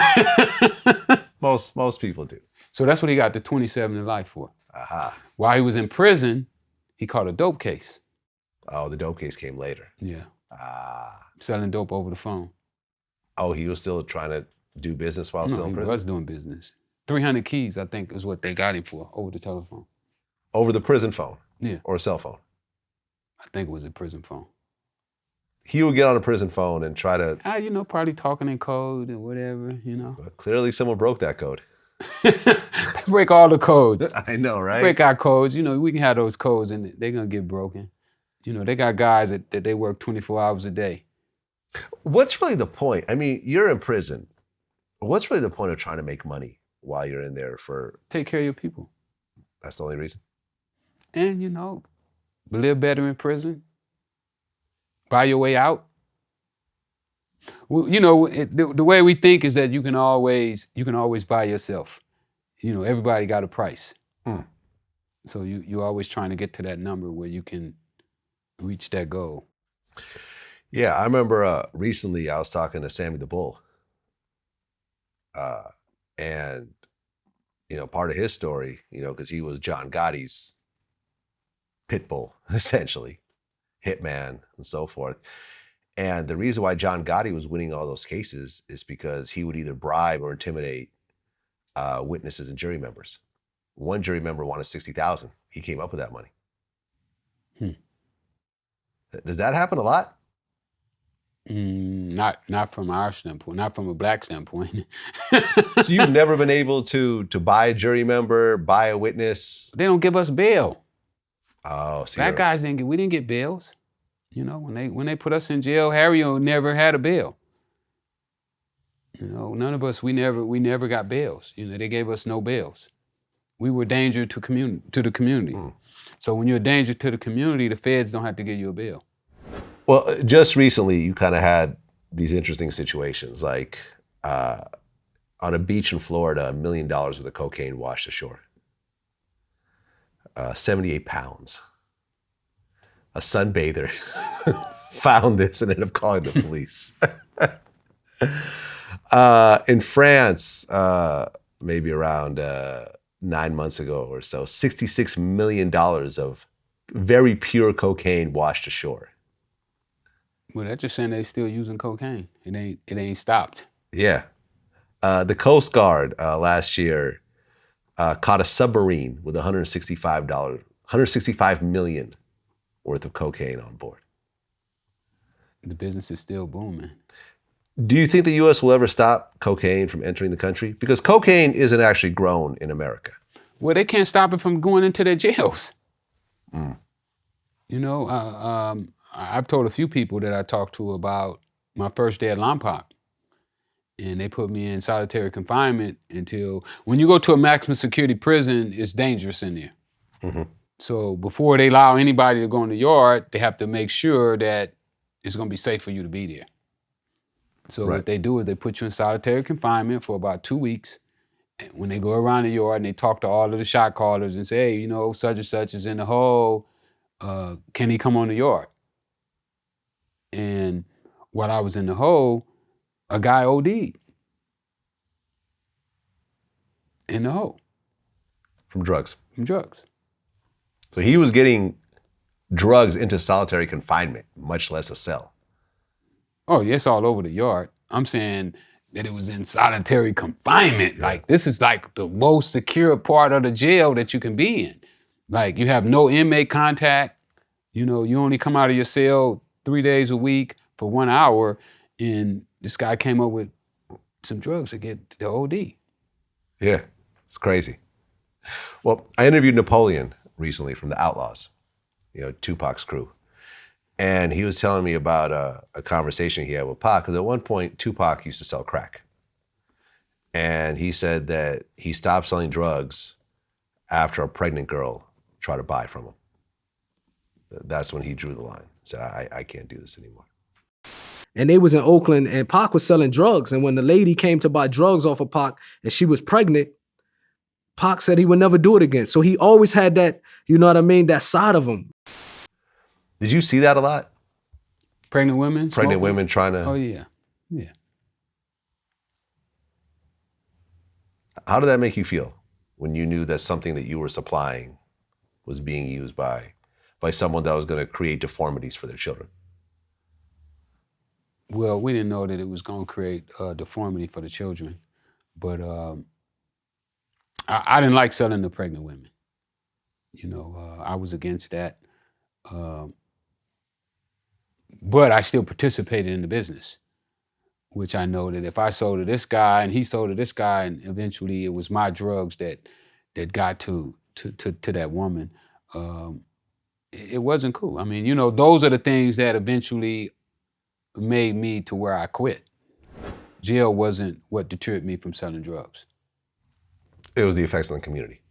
most people do. So that's what he got the 27 to life for. Aha. While he was in prison, he caught a dope case. Oh, the dope case came later. Yeah. Ah. Selling dope over the phone. Oh, he was still trying to do business while still in prison? He was doing business. 300 keys, I think, is what they got him for over the telephone. Over the prison phone? Yeah. Or a cell phone? I think it was a prison phone. He would get on a prison phone and try to... probably talking in code and whatever, Well, clearly someone broke that code. Break all the codes. I know, right? Break our codes. We can have those codes and they're going to get broken. They got guys that they work 24 hours a day. What's really the point? I mean, you're in prison. What's really the point of trying to make money while you're in there for... Take care of your people. That's the only reason? And, live better in prison. Buy your way out. Well, the way we think is that you can always buy yourself. Everybody got a price. So you're always trying to get to that number where you can reach that goal. Yeah, I remember recently I was talking to Sammy the Bull. And, part of his story, because he was John Gotti's pit bull, essentially. hitman, and so forth. And the reason why John Gotti was winning all those cases is because he would either bribe or intimidate witnesses and jury members. One jury member wanted $60,000. He came up with that money. Does that happen a lot? Not from our standpoint, not from a black standpoint. So you've never been able to buy a jury member, buy a witness? They don't give us bail. Oh, so Black guys we didn't get bails. You know, when they put us in jail, Harry never had a bail. You know, none of us, we never got bails. You know, they gave us no bails. We were a danger to the community. So when you're a danger to the community, the feds don't have to give you a bail. Well, just recently, you kind of had these interesting situations, like on a beach in Florida, $1 million worth of cocaine washed ashore. 78 pounds. A sunbather found this and ended up calling the police. In France, maybe around 9 months ago or so, $66 million of very pure cocaine washed ashore. Well, that's just saying they still using cocaine. It ain't stopped. Yeah. The Coast Guard last year caught a submarine with $165 million worth of cocaine on board. The business is still booming. Do you think the U.S. will ever stop cocaine from entering the country? Because cocaine isn't actually grown in America. Well, they can't stop it from going into their jails. You know, I've told a few people that I talked to about my first day at Lompoc. And they put me in solitary confinement until, when you go to a maximum security prison, it's dangerous in there. So before they allow anybody to go in the yard, they have to make sure that it's gonna be safe for you to be there. So what they do is they put you in solitary confinement for about 2 weeks. And when they go around the yard and they talk to all of the shot callers and say, hey, you know, such and such is in the hole, can he come on the yard? And while I was in the hole, a guy OD'd in the hole. From drugs? From drugs. So he was getting drugs into solitary confinement, much less a cell. Oh, yes, all over the yard. I'm saying that it was in solitary confinement. Like, this is like the most secure part of the jail that you can be in. Like, you have no inmate contact. You know, you only come out of your cell 3 days a week for 1 hour, and this guy came up with some drugs to get the OD. Yeah, it's crazy. Well, I interviewed Napoleon recently from the Outlaws, you know, Tupac's crew. And he was telling me about a conversation he had with Pac, because at one point, Tupac used to sell crack. And he said that he stopped selling drugs after a pregnant girl tried to buy from him. That's when he drew the line. He said, I can't do this anymore. And they was in Oakland, and Pac was selling drugs. And when the lady came to buy drugs off of Pac, and she was pregnant, Pac said he would never do it again. So he always had that, you know what I mean, that side of him. Did you see that a lot? Pregnant women? Pregnant women trying to... Oh, yeah. Yeah. How did that make you feel when you knew that something that you were supplying was being used by someone that was going to create deformities for their children? Well, we didn't know that it was going to create deformity for the children. But I didn't like selling to pregnant women. You know, I was against that. But I still participated in the business, which I know that if I sold to this guy and he sold to this guy, and eventually it was my drugs that got to that woman, it wasn't cool. I mean, you know, those are the things that eventually made me to where I quit. Jail wasn't what deterred me from selling drugs. It was the effects on the community.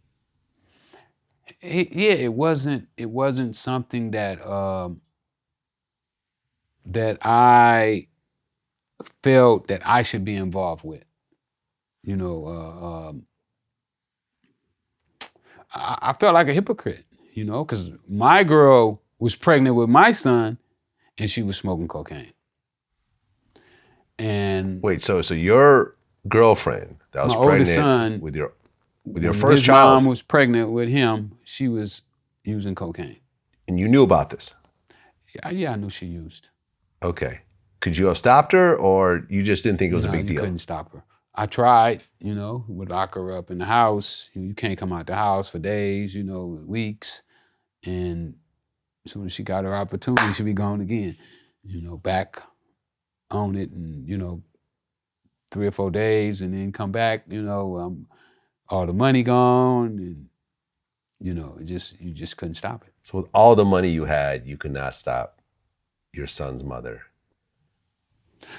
It wasn't something that that I felt that I should be involved with. You know, I felt like a hypocrite, you know, because my girl was pregnant with my son and she was smoking cocaine. And wait, so your girlfriend that was pregnant with your first his child, mom was pregnant with him, she was using cocaine. And you knew about this? Yeah, I knew she used. Okay. Could you have stopped her, or you just didn't think it was a big You deal? couldn't stop her. I tried, would lock her up in the house. You can't come out the house for days, weeks. And as soon as she got her opportunity, she'd be gone again. Back on it, and 3 or 4 days, and then come back. All the money gone, and you just couldn't stop it. So with all the money you had, you could not stop your son's mother.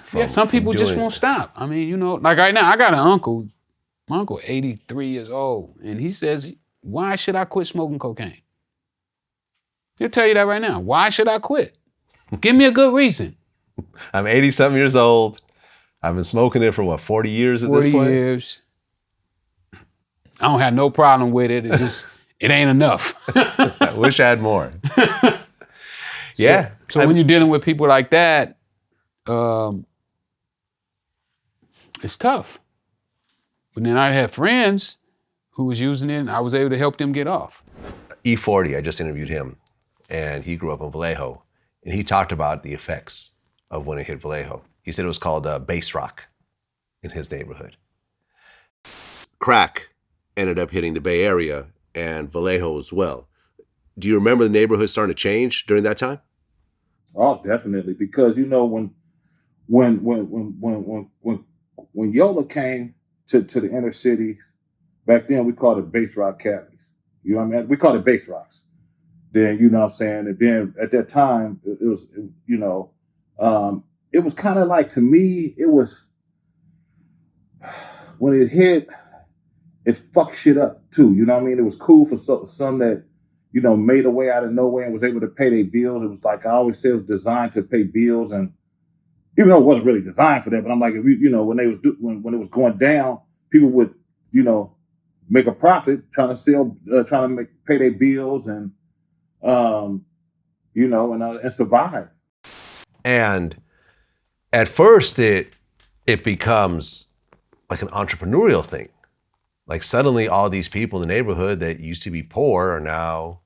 Some people just won't stop. I mean, like right now, I got an uncle. My uncle, 83 years old, and he says, "Why should I quit smoking cocaine?" He'll tell you that right now. Why should I quit? Give me a good reason. I'm 80-something years old. I've been smoking it for 40 years at this point? 40 years. I don't have no problem with it. It's just, it ain't enough. I wish I had more. Yeah. So when you're dealing with people like that, it's tough. But then I had friends who was using it, and I was able to help them get off. E40, I just interviewed him, and he grew up in Vallejo, and he talked about the effects of when it hit Vallejo. He said it was called base rock in his neighborhood. Crack ended up hitting the Bay Area and Vallejo as well. Do you remember the neighborhood starting to change during that time? Oh, definitely, because when Yola came to the inner city, back then we called it base rock cabbies. You know what I mean? We called it base rocks. Then, you know what I'm saying? And then at that time, it was kind of like, to me, it was, when it hit, it fucked shit up too. You know what I mean? It was cool for some that, made a way out of nowhere and was able to pay their bills. It was like, I always say, it was designed to pay bills. And even though it wasn't really designed for that, but I'm like, if when it was going down, people would, make a profit trying to pay their bills and, and survive. And at first it becomes like an entrepreneurial thing. Like suddenly all these people in the neighborhood that used to be poor are now,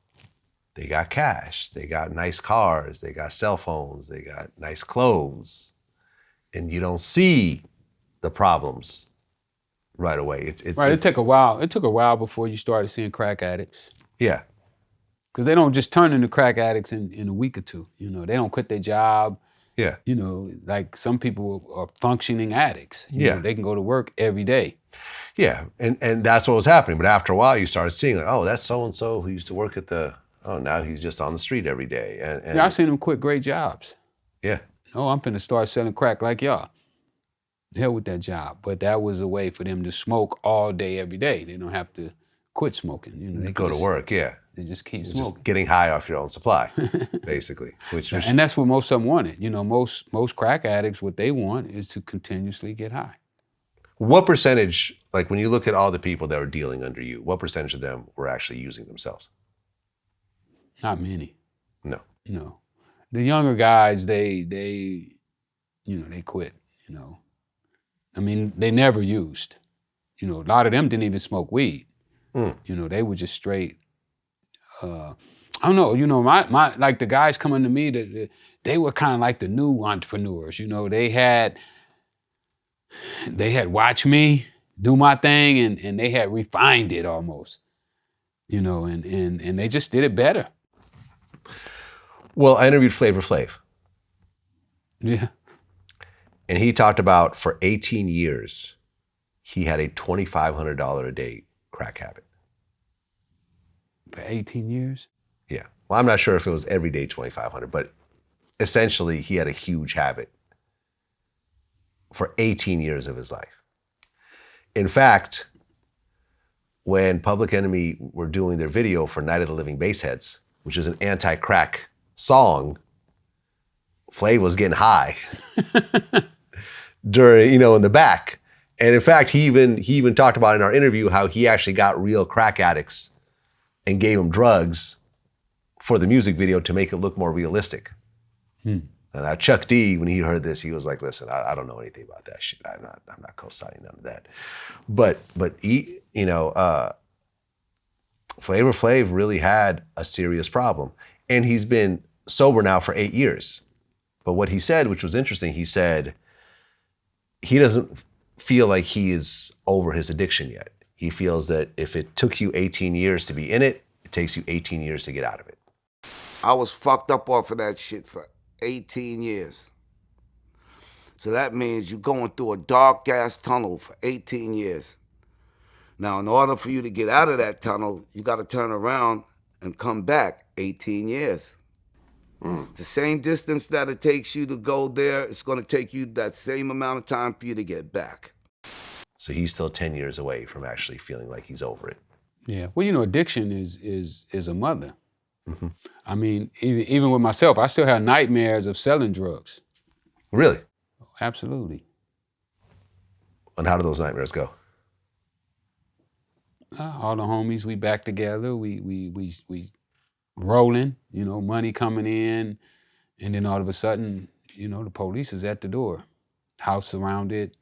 they got cash, they got nice cars, they got cell phones, they got nice clothes. And you don't see the problems right away. It took a while. It took a while before you started seeing crack addicts. Yeah. Because they don't just turn into crack addicts in a week or two. They don't quit their job. Yeah. Like some people are functioning addicts. Yeah. They can go to work every day. Yeah, and that's what was happening. But after a while, you started seeing like, oh, that's so-and-so who used to work at now he's just on the street every day. And I've seen them quit great jobs. Yeah. I'm finna start selling crack like y'all. Hell with that job. But that was a way for them to smoke all day, every day. They don't have to quit smoking. They go to work, yeah. They just keep smoking. Just getting high off your own supply, basically. And that's what most of them wanted. Most crack addicts, what they want is to continuously get high. What percentage, like when you look at all the people that were dealing under you, what percentage of them were actually using themselves? Not many. No. The younger guys, they quit, I mean, they never used. A lot of them didn't even smoke weed. They were just straight, I don't know, my like the guys coming to me, they were kind of like the new entrepreneurs. They had watched me do my thing and they had refined it almost, and they just did it better. Well, I interviewed Flavor Flav. Yeah. And he talked about for 18 years, he had a $2,500 a day crack habit. For 18 years? Yeah. Well, I'm not sure if it was every day $2,500, but essentially he had a huge habit for 18 years of his life. In fact, when Public Enemy were doing their video for Night of the Living Bassheads, which is an anti-crack song, Flav was getting high during, in the back. And in fact, he even talked about in our interview how he actually got real crack addicts and gave them drugs for the music video to make it look more realistic. And Chuck D, when he heard this, he was like, listen, I don't know anything about that shit. I'm not co-signing none of that. But he, Flavor Flav really had a serious problem. And he's been sober now for 8 years. But what he said, which was interesting, he said he doesn't feel like he is over his addiction yet. He feels that if it took you 18 years to be in it, it takes you 18 years to get out of it. I was fucked up off of that shit for 18 years. So that means you're going through a dark-ass tunnel for 18 years. Now, in order for you to get out of that tunnel, you got to turn around and come back 18 years. The same distance that it takes you to go there, it's going to take you that same amount of time for you to get back. So he's still 10 years away from actually feeling like he's over it. Yeah. Well, you know, addiction is a mother. I mean, even with myself, I still have nightmares of selling drugs. Really? Absolutely. And how do those nightmares go? All the homies, we back together, we rolling, you know, money coming in, and then all of a sudden, you know, the police is at the door. House surrounded.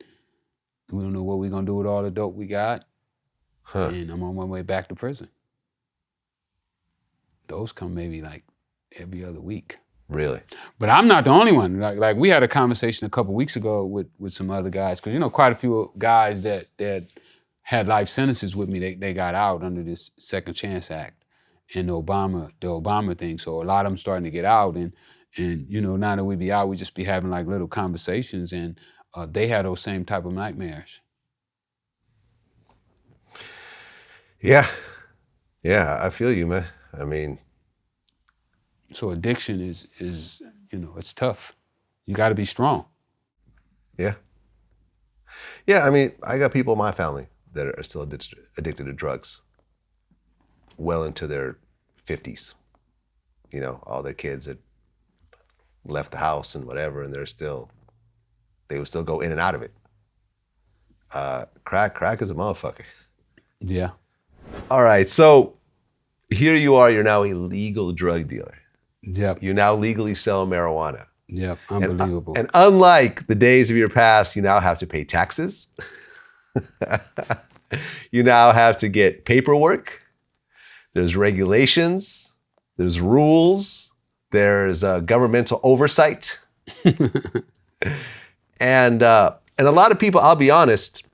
We don't know what we're gonna do with all the dope we got. And I'm on my way back to prison. Those come maybe like every other week. Really? But I'm not the only one. Like we had a conversation a couple weeks ago with some other guys, because you know, quite a few guys that had life sentences with me, they got out under this Second Chance Act and the Obama thing. So a lot of them starting to get out, and you know, now that we be out, we just be having like little conversations, and they had those same type of nightmares. Yeah, I feel you, man. I mean, so addiction is you know, it's tough. You got to be strong. Yeah. I mean, I got people in my family that are still addicted to drugs, well into their 50s. You know, all their kids had left the house and whatever, and they would still go in and out of it. Crack is a motherfucker. Yeah. All right, so here you are, you're now a legal drug dealer. Yep. You now legally sell marijuana. Yep, unbelievable. And unlike the days of your past, you now have to pay taxes. You now have to get paperwork. There's regulations. There's rules. There's governmental oversight. And a lot of people, I'll be honest,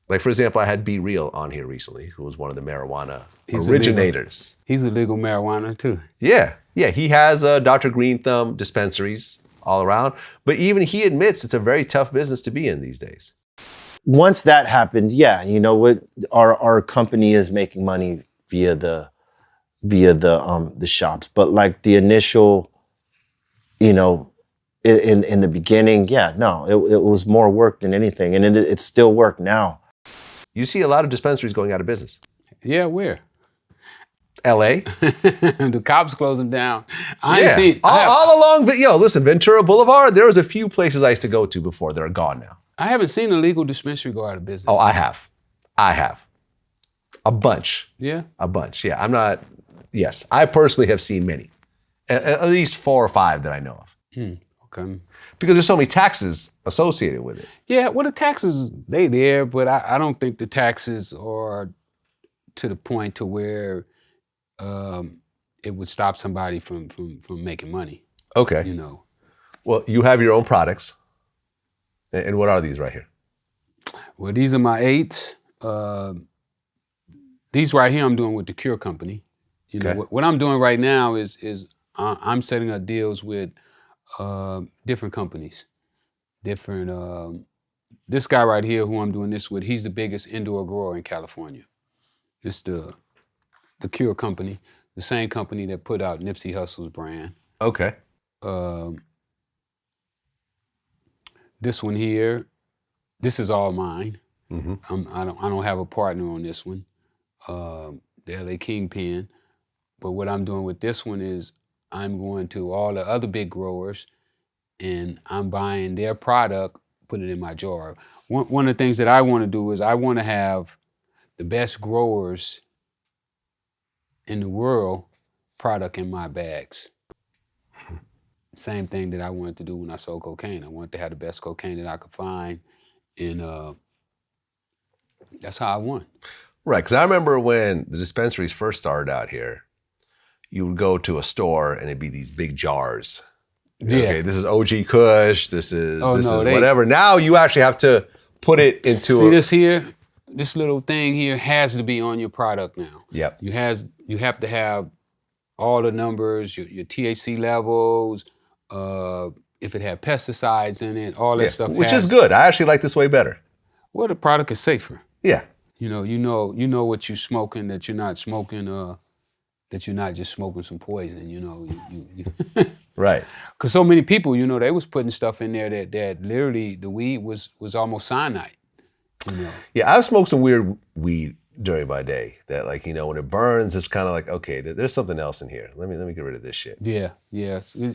like for example, I had Be Real on here recently, who was one of the marijuana originators. He's a legal marijuana too. Yeah. He has Dr. Green Thumb dispensaries all around, but even he admits it's a very tough business to be in these days. Once that happened, yeah, you know what, our company is making money via the shops, but like the initial, you know, in the beginning, yeah, no, it was more work than anything, and it's still work now. You see a lot of dispensaries going out of business. Yeah, where? LA. The cops close them down. All along, listen, Ventura Boulevard, there was a few places I used to go to before. They're gone now. I haven't seen a legal dispensary go out of business. Oh, I have. A bunch. Yeah? A bunch, yeah. Yes, I personally have seen many. At least 4 or 5 that I know of. Okay. Because there's so many taxes associated with it. Yeah, well, the taxes, they there, but I don't think the taxes are to the point to where it would stop somebody from making money. Okay. You know. Well, you have your own products. And what are these right here? Well, these are my 8s. These right here I'm doing with the Cure Company. You know, what I'm doing right now is I'm setting up deals with different companies. This guy right here who I'm doing this with, he's the biggest indoor grower in California. It's the Cure Company, the same company that put out Nipsey Hussle's brand. Okay. This one here, this is all mine. Mm-hmm. I don't have a partner on this one, the LA Kingpin. But what I'm doing with this one is I'm going to all the other big growers and I'm buying their product, putting it in my jar. One of the things that I want to do is I want to have the best growers in the world product in my bags. Same thing that I wanted to do when I sold cocaine. I wanted to have the best cocaine that I could find, and that's how I won. Right, because I remember when the dispensaries first started out here, you would go to a store and it'd be these big jars. Yeah. Okay, this is OG Kush. This is they- whatever. Now you actually have to put it into. See this here? This little thing here has to be on your product now. Yep. You have to have all the numbers, your THC levels, if it had pesticides in it, all that stuff. Which is good. I actually like this way better. Well, the product is safer. Yeah. You know what you're smoking, that you're not smoking, that you're not just smoking some poison. You Right. Because so many people, they was putting stuff in there that literally the weed was almost cyanide. Yeah, I've smoked some weird weed during my day that, like, when it burns, it's kind of like, okay, there's something else in here. Let me get rid of this shit. Yeah.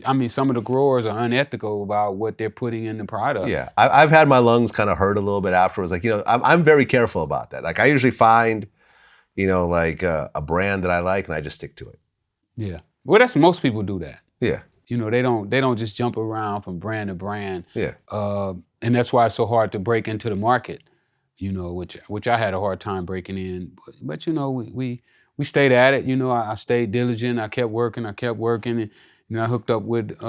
I mean, some of the growers are unethical about what they're putting in the product. Yeah, I've had my lungs kind of hurt a little bit afterwards. Like, I'm very careful about that. Like, I usually find, like a brand that I like, and I just stick to it. Yeah. Well, that's most people do that. Yeah. They don't just jump around from brand to brand. Yeah. And that's why it's so hard to break into the market. Which I had a hard time breaking in, but we stayed at it. I stayed diligent. I kept working, and I hooked up with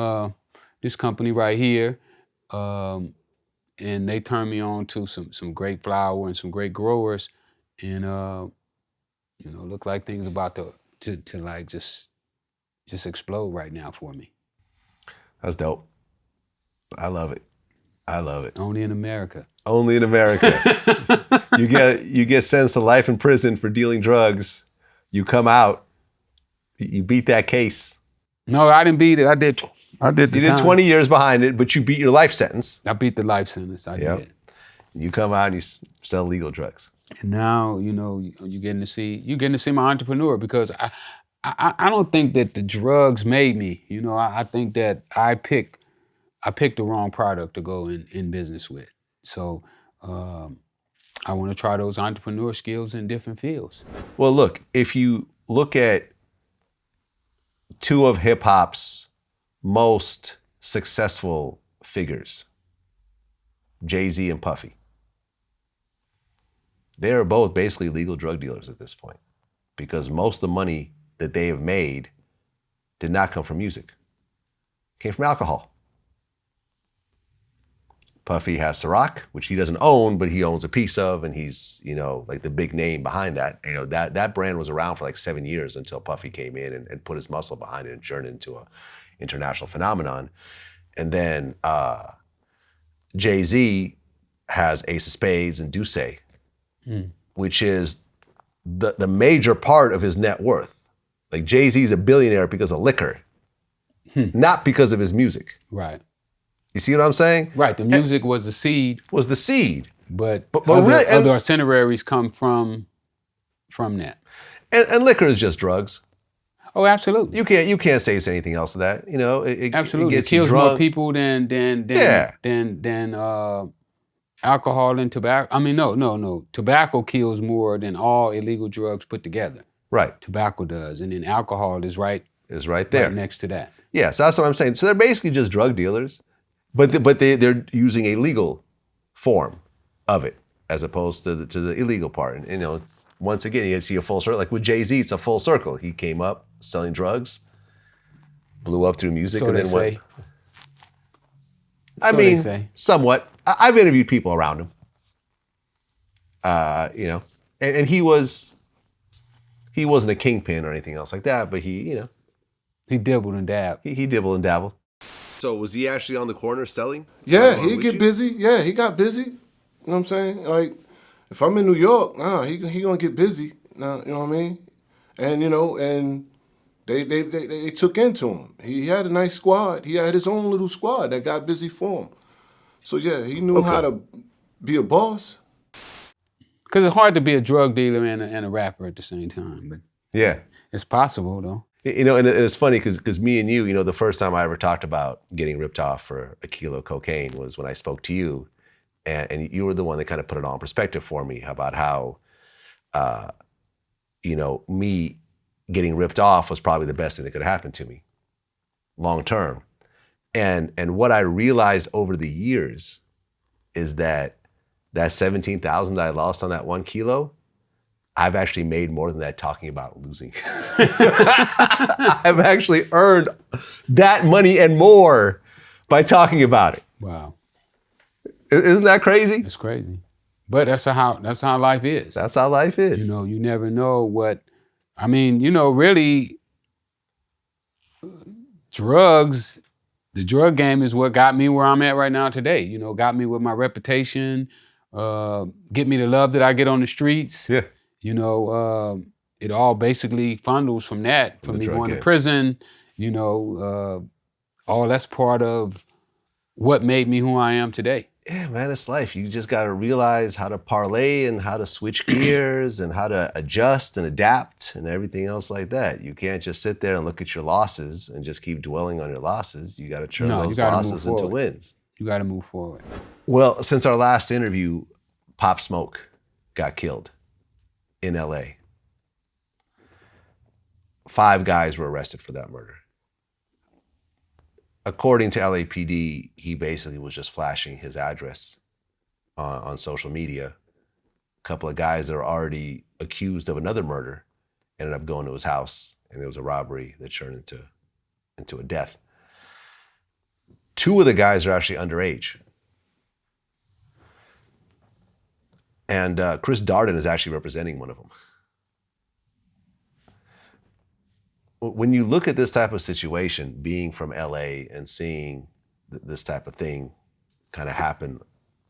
this company right here, and they turned me on to some great flower and some great growers, and look like things about to like just explode right now for me. That's dope. I love it. Only in America. Only in America. You get sentenced to life in prison for dealing drugs. You come out, you beat that case. No, I didn't beat it. I did. You did 20 years behind it, but you beat your life sentence. I beat the life sentence. I did. You come out and you sell legal drugs. And now you're getting to see my entrepreneur, because I don't think that the drugs made me. I think that I picked the wrong product to go in business with. So I want to try those entrepreneur skills in different fields. Well, look, if you look at two of hip hop's most successful figures, Jay-Z and Puffy, they are both basically legal drug dealers at this point, because most of the money that they have made did not come from music. It came from alcohol. Puffy has Ciroc, which he doesn't own, but he owns a piece of, and he's, like the big name behind that. That brand was around for like 7 years until Puffy came in and put his muscle behind it and turned it into an international phenomenon. And then Jay-Z has Ace of Spades and Douce, which is the major part of his net worth. Like, Jay-Z's a billionaire because of liquor, not because of his music. Right. You see what I'm saying? Right. The music was the seed. But really, other itineraries come from that. And liquor is just drugs. Oh, absolutely. You can't say it's anything else to that. Absolutely. It gets kills you drunk. more people than alcohol and tobacco. I mean, no. Tobacco kills more than all illegal drugs put together. Right. Tobacco does, and then alcohol is right there, right next to that. Yeah, so that's what I'm saying. So they're basically just drug dealers, but they're using a legal form of it as opposed to the illegal part. And once again, you see a full circle. Like with Jay-Z, it's a full circle. He came up selling drugs, blew up through music, So and they then say. I So they mean, say. somewhat. I've interviewed people around him. And he wasn't a kingpin or anything else like that, but he dibbled and dabbed. He dibbled and dabbled. So was he actually on the corner selling? Yeah, he'd get busy. Yeah, he got busy. You know what I'm saying? Like, if I'm in New York, he gonna get busy. Nah, you know what I mean? And and they took into him. He had a nice squad. He had his own little squad that got busy for him. So yeah, he knew how to be a boss. Because it's hard to be a drug dealer and a rapper at the same time. But yeah, it's possible though. And it's funny because me and you, the first time I ever talked about getting ripped off for a kilo of cocaine was when I spoke to you, and you were the one that kind of put it all in perspective for me about how, me getting ripped off was probably the best thing that could happen to me, long term, and what I realized over the years is that 17,000 that I lost on that 1 kilo, I've actually made more than that talking about losing. I've actually earned that money and more by talking about it. Wow. Isn't that crazy? It's crazy. But that's how life is. That's how life is. You know, you never know what, I mean, you know, really, drugs, the drug game is what got me where I'm at right now today. You know, got me with my reputation, get me the love that I get on the streets. Yeah. You know, it all basically funnels from that, from me going to prison, you know, all that's part of what made me who I am today. Yeah, man, it's life. You just got to realize how to parlay and how to switch gears and how to adjust and adapt and everything else like that. You can't just sit there and look at your losses and just keep dwelling on your losses. You got to turn those losses into wins. You got to move forward. Well, since our last interview, Pop Smoke got killed in LA. 5 guys were arrested for that murder. According to LAPD, he basically was just flashing his address on social media. A couple of guys that are already accused of another murder ended up going to his house, and there was a robbery that turned into a death. 2 of the guys are actually underage. And Chris Darden is actually representing one of them. When you look at this type of situation, being from LA and seeing this type of thing kind of happen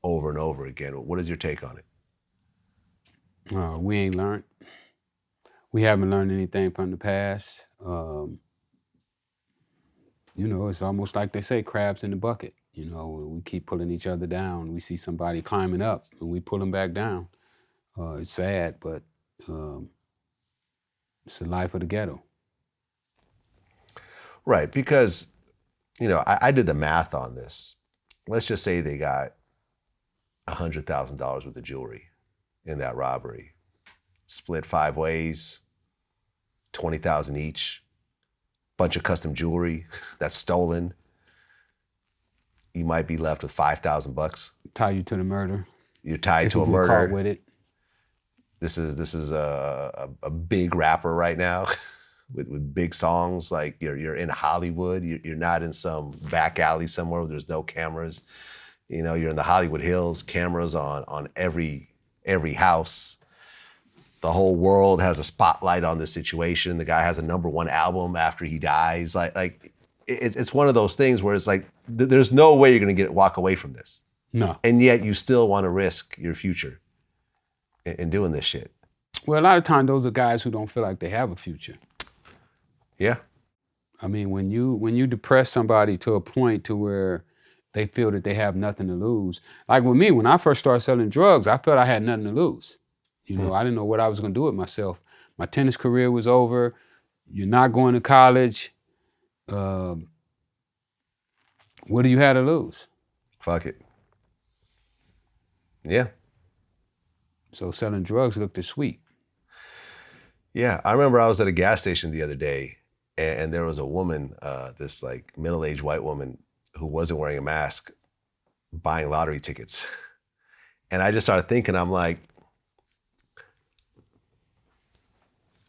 over and over again, what is your take on it? We ain't learned. We haven't learned anything from the past. You know, it's almost like they say, crabs in the bucket. You know, we keep pulling each other down. We see somebody climbing up and we pull them back down. It's sad, but it's the life of the ghetto. Right, because, you know, I did the math on this. Let's just say they got $100,000 worth of jewelry in that robbery. Split 5 ways, $20,000 each. Bunch of custom jewelry that's stolen. You might be left with $5,000. Tie you to the murder. You're tied if to a you murder. Caught with it. This is a big rapper right now. With big songs, like you're in Hollywood, you're not in some back alley somewhere where there's no cameras. You know, you're in the Hollywood Hills, cameras on every house. The whole world has a spotlight on this situation. The guy has a #1 album after he dies. Like it's one of those things where it's like there's no way you're gonna walk away from this. No. And yet you still want to risk your future in doing this shit. Well, a lot of times those are guys who don't feel like they have a future. Yeah. I mean, when you depress somebody to a point to where they feel that they have nothing to lose. Like with me, when I first started selling drugs, I felt I had nothing to lose. You know, I didn't know what I was gonna do with myself. My tennis career was over. You're not going to college. What do you have to lose? Fuck it. Yeah. So selling drugs looked as sweet. Yeah, I remember I was at a gas station the other day, and there was a woman, this like middle-aged white woman who wasn't wearing a mask, buying lottery tickets. And I just started thinking, I'm like,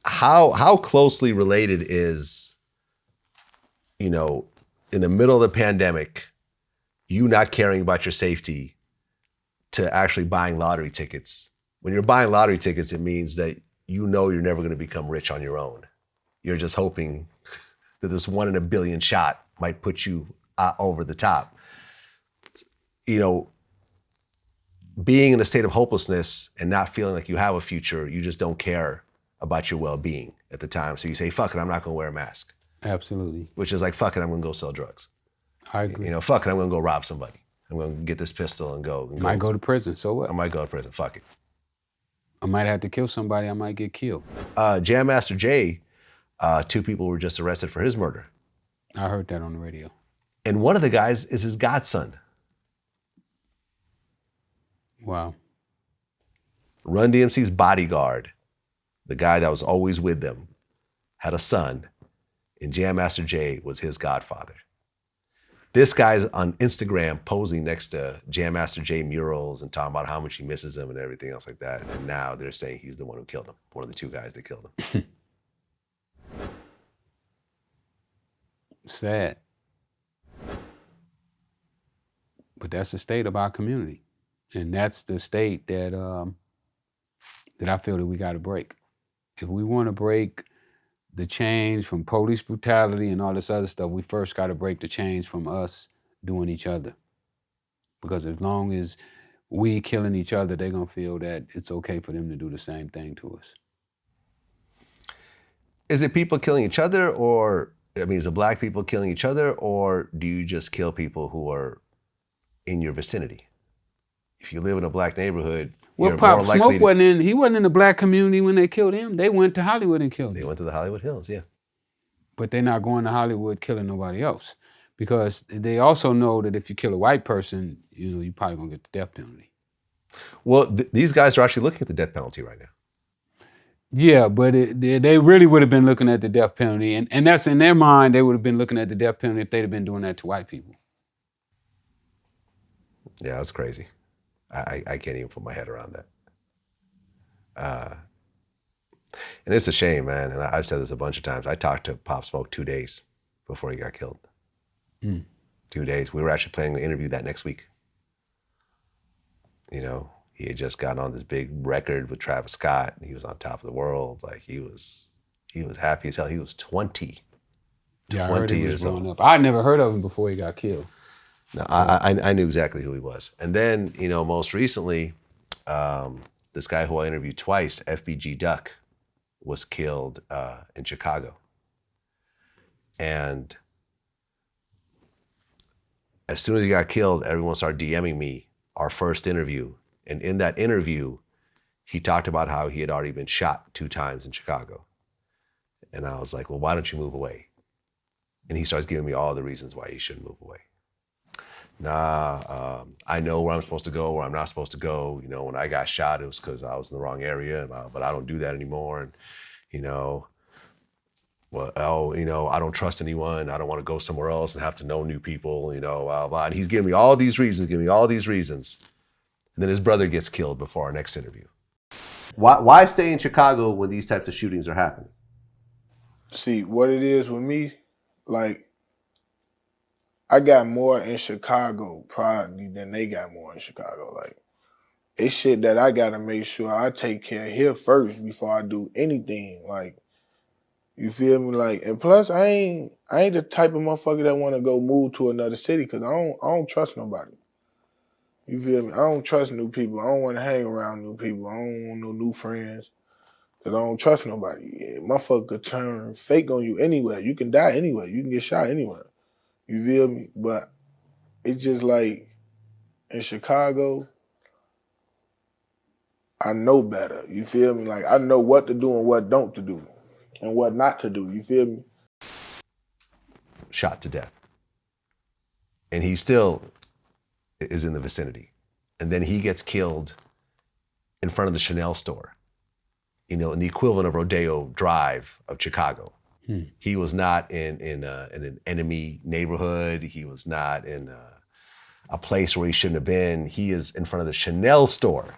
how closely related is, you know, in the middle of the pandemic, you not caring about your safety to actually buying lottery tickets? When you're buying lottery tickets, it means that you know you're never going to become rich on your own. You're just hoping that this 1 in a billion shot might put you over the top. You know, being in a state of hopelessness and not feeling like you have a future, you just don't care about your well-being at the time. So you say, fuck it, I'm not going to wear a mask. Absolutely. Which is like, fuck it, I'm going to go sell drugs. I agree. You know, fuck it, I'm going to go rob somebody. I'm going to get this pistol and go. Might go to prison, so what? I might go to prison, fuck it. I might have to kill somebody, I might get killed. Jam Master Jay, 2 people were just arrested for his murder. I heard that on the radio. And one of the guys is his godson. Wow. Run DMC's bodyguard, the guy that was always with them, had a son, and Jam Master Jay was his godfather. This guy's on Instagram posing next to Jam Master Jay murals and talking about how much he misses him and everything else like that. And now they're saying he's the one who killed him, one of the two guys that killed him. Sad. But that's the state of our community. And that's the state that that I feel that we got to break. If we want to break the change from police brutality and all this other stuff, we first got to break the change from us doing each other. Because as long as we killing each other, they're going to feel that it's okay for them to do the same thing to us. Is it people killing each other, or, I mean, is it black people killing each other, or do you just kill people who are in your vicinity? If you live in a black neighborhood, well, Pop Smoke he wasn't in the black community when they killed him. They went to Hollywood and killed him. They went to the Hollywood Hills, yeah. But they're not going to Hollywood killing nobody else, because they also know that if you kill a white person, you know, you're probably gonna get the death penalty. Well, these guys are actually looking at the death penalty right now. Yeah, but they really would have been looking at the death penalty, and that's in their mind. They would have been looking at the death penalty if they'd have been doing that to white people. Yeah, that's crazy. I can't even put my head around that. And it's a shame, man. And I've said this a bunch of times. I talked to Pop Smoke 2 days before he got killed. 2 days. We were actually planning to interview that next week. You know, he had just gotten on this big record with Travis Scott. And he was on top of the world. Like, he was happy as hell. He was 20. Yeah, 20 I heard he was years growing old. up. I'd never heard of him before he got killed. No, I knew exactly who he was. And then, you know, most recently, this guy who I interviewed twice, FBG Duck, was killed in Chicago. And as soon as he got killed, everyone started DMing me our first interview. And in that interview, he talked about how he had already been shot 2 times in Chicago. And I was like, well, why don't you move away? And he starts giving me all the reasons why he shouldn't move away. I know where I'm supposed to go, where I'm not supposed to go. You know, when I got shot, it was because I was in the wrong area, but I don't do that anymore. And, you know, well, you know, I don't trust anyone. I don't want to go somewhere else and have to know new people, you know, blah, blah. And he's giving me all these reasons, And then his brother gets killed before our next interview. Why stay in Chicago when these types of shootings are happening? See, what it is with me, like, I got more in Chicago probably than they got more in Chicago. Like, it's shit that I gotta make sure I take care of here first before I do anything. Like, you feel me? Like, and plus I ain't the type of motherfucker that wanna go move to another city because I don't trust nobody. You feel me? I don't trust new people. I don't wanna hang around new people. I don't want no new friends. Cause I don't trust nobody. Yeah, motherfucker could turn fake on you anywhere. You can die anywhere. You can get shot anywhere. You feel me? But it's just like in Chicago, I know better. You feel me? Like, I know what to do and what don't to do and what not to do. You feel me? Shot to death. And he still is in the vicinity. And then he gets killed in front of the Chanel store, you know, in the equivalent of Rodeo Drive of Chicago. He was not in an enemy neighborhood. He was not in a place where he shouldn't have been. He is in front of the Chanel store.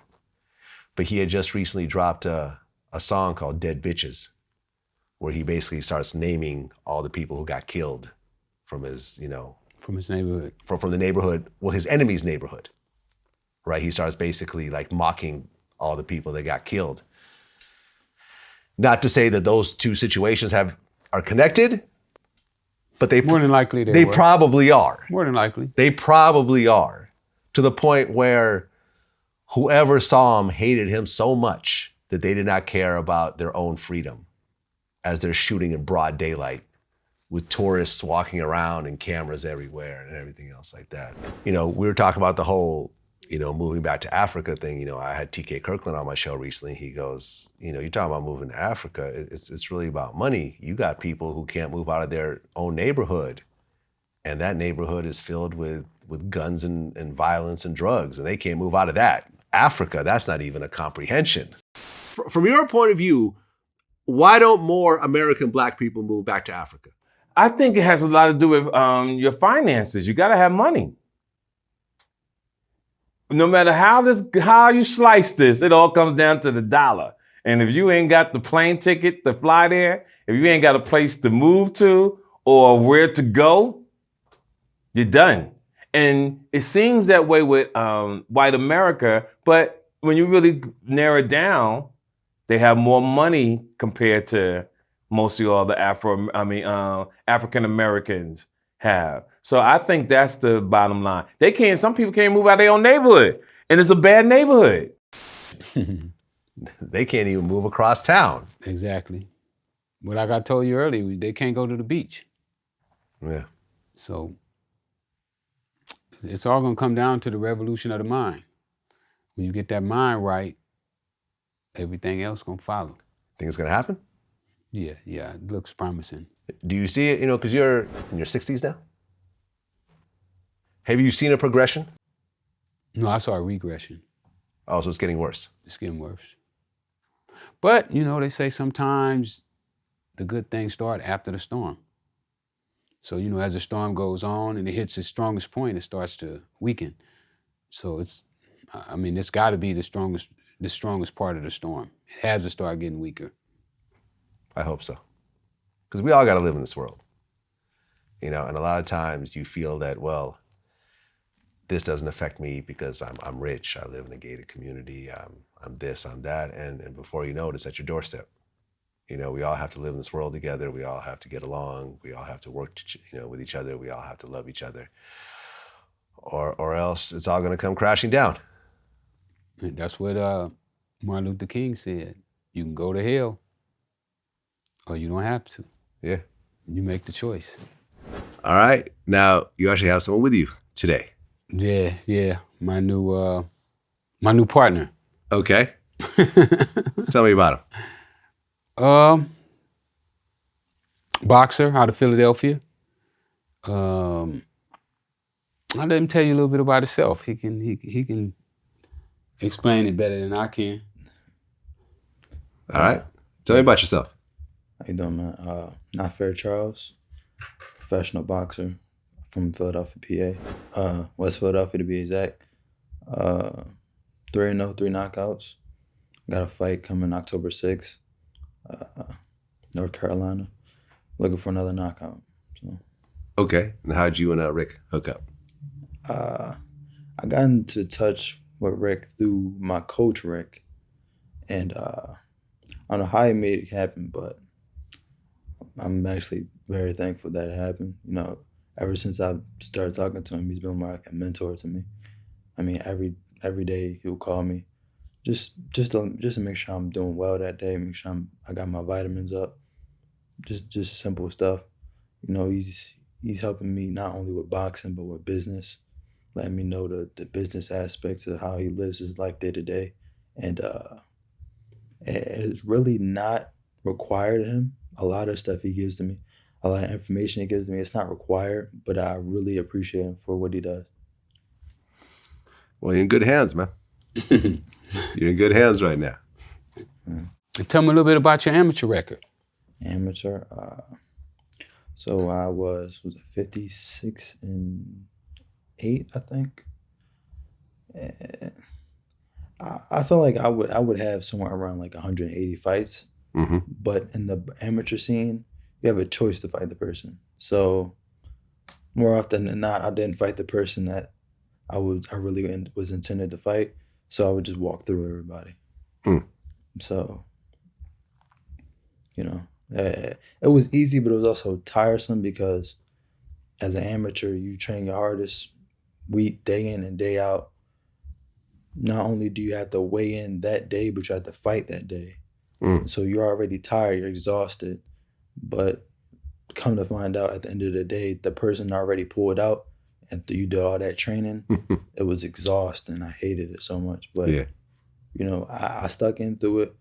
But he had just recently dropped a song called Dead Bitches, where he basically starts naming all the people who got killed from his, you know... From his neighborhood. From the neighborhood, well, his enemy's neighborhood, right? He starts basically like mocking all the people that got killed. Not to say that those two situations are connected, but more than likely they probably are. More than likely. They probably are, to the point where whoever saw him hated him so much that they did not care about their own freedom as they're shooting in broad daylight with tourists walking around and cameras everywhere and everything else like that. You know, we were talking about the whole, you know, moving back to Africa thing. You know, I had TK Kirkland on my show recently. He goes, you know, you're talking about moving to Africa. It's really about money. You got people who can't move out of their own neighborhood. And that neighborhood is filled with guns and violence and drugs. And they can't move out of that. Africa, that's not even a comprehension. From your point of view, why don't more American black people move back to Africa? I think it has a lot to do with your finances. You gotta have money. No matter how you slice this, it all comes down to the dollar. And if you ain't got the plane ticket to fly there, if you ain't got a place to move to or where to go, you're done. And it seems that way with white America, but when you really narrow it down, they have more money compared to most of all the African Americans have. So I think that's the bottom line. Some people can't move out of their own neighborhood, and it's a bad neighborhood. They can't even move across town. Exactly. But like I told you earlier, they can't go to the beach. Yeah. So it's all gonna come down to the revolution of the mind. When you get that mind right, everything else gonna follow. Think it's gonna happen? Yeah, it looks promising. Do you see it, because you're in your 60s now? Have you seen a progression? No, I saw a regression. Oh, so it's getting worse. It's getting worse. But, they say sometimes the good things start after the storm. So, as the storm goes on and it hits its strongest point, it starts to weaken. So it's gotta be the strongest part of the storm. It has to start getting weaker. I hope so. Because we all got to live in this world. And a lot of times you feel that, well, this doesn't affect me because I'm rich. I live in a gated community. I'm this, I'm that. And before you know it, it's at your doorstep. We all have to live in this world together. We all have to get along. We all have to work, with each other. We all have to love each other. Or else it's all going to come crashing down. And that's what Martin Luther King said. You can go to hell, or you don't have to. Yeah. You make the choice. All right. Now, you actually have someone with you today. Yeah. My new partner. Okay. Tell me about him. Boxer out of Philadelphia. I'll let him tell you a little bit about himself. He can explain it better than I can. All right. Tell me about yourself. How you doing, man? Not Fair Charles, professional boxer from Philadelphia, PA. West Philadelphia to be exact. 3-0, 3 knockouts. Got a fight coming October 6th, North Carolina. Looking for another knockout. So. Okay. And how'd you and Rick hook up? I got into touch with Rick through my coach, Rick. And I don't know how he made it happen, but I'm actually very thankful that it happened. Ever since I started talking to him, he's been more like a mentor to me. Every day he'll call me, just to make sure I'm doing well that day, make sure I got my vitamins up, just simple stuff. He's helping me not only with boxing but with business, letting me know the business aspects of how he lives his life day to day, and it's really not required of him. A lot of stuff he gives to me, a lot of information he gives to me, it's not required, but I really appreciate him for what he does. Well, you're in good hands, man. You're in good hands right now. Tell me a little bit about your amateur record. Amateur? So I was 56-8, I think. I feel like I would have somewhere around like 180 fights. Mm-hmm. But in the amateur scene, you have a choice to fight the person. So more often than not, I didn't fight the person that I really was intended to fight. So I would just walk through everybody. So, it was easy, but it was also tiresome because as an amateur, you train your hardest week, day in and day out. Not only do you have to weigh in that day, but you have to fight that day. So you're already tired, you're exhausted, but come to find out at the end of the day, the person already pulled out after you did all that training. It was exhausting. I hated it so much, but yeah. I stuck in through it.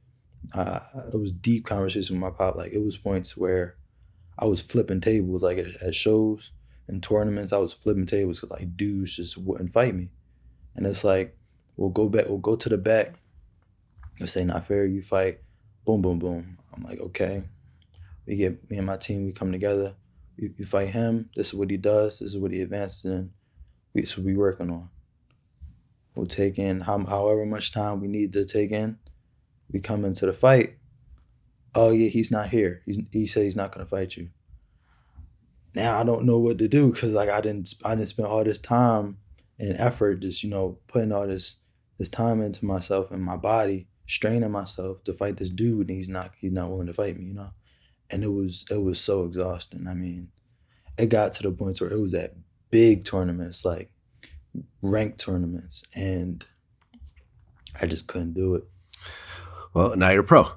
It was deep conversation with my pop. Like, it was points where I was flipping tables, like at shows and tournaments. I was flipping tables because like dudes just wouldn't fight me, and it's like, we'll go to the back. They'll say, not fair, you fight. Boom, boom, boom. I'm like, okay. Me and my team, we come together. you fight him. This is what he does. This is what he advances in. This is what we working on. We'll take in however much time we need to take in. We come into the fight. Oh yeah, he's not here. He said he's not gonna fight you. Now I don't know what to do because like I didn't spend all this time and effort just putting all this time into myself and my body, straining myself to fight this dude, and he's not willing to fight me, And it was so exhausting. I mean, it got to the point where it was at big tournaments, like ranked tournaments, and I just couldn't do it. Well, now you're a pro.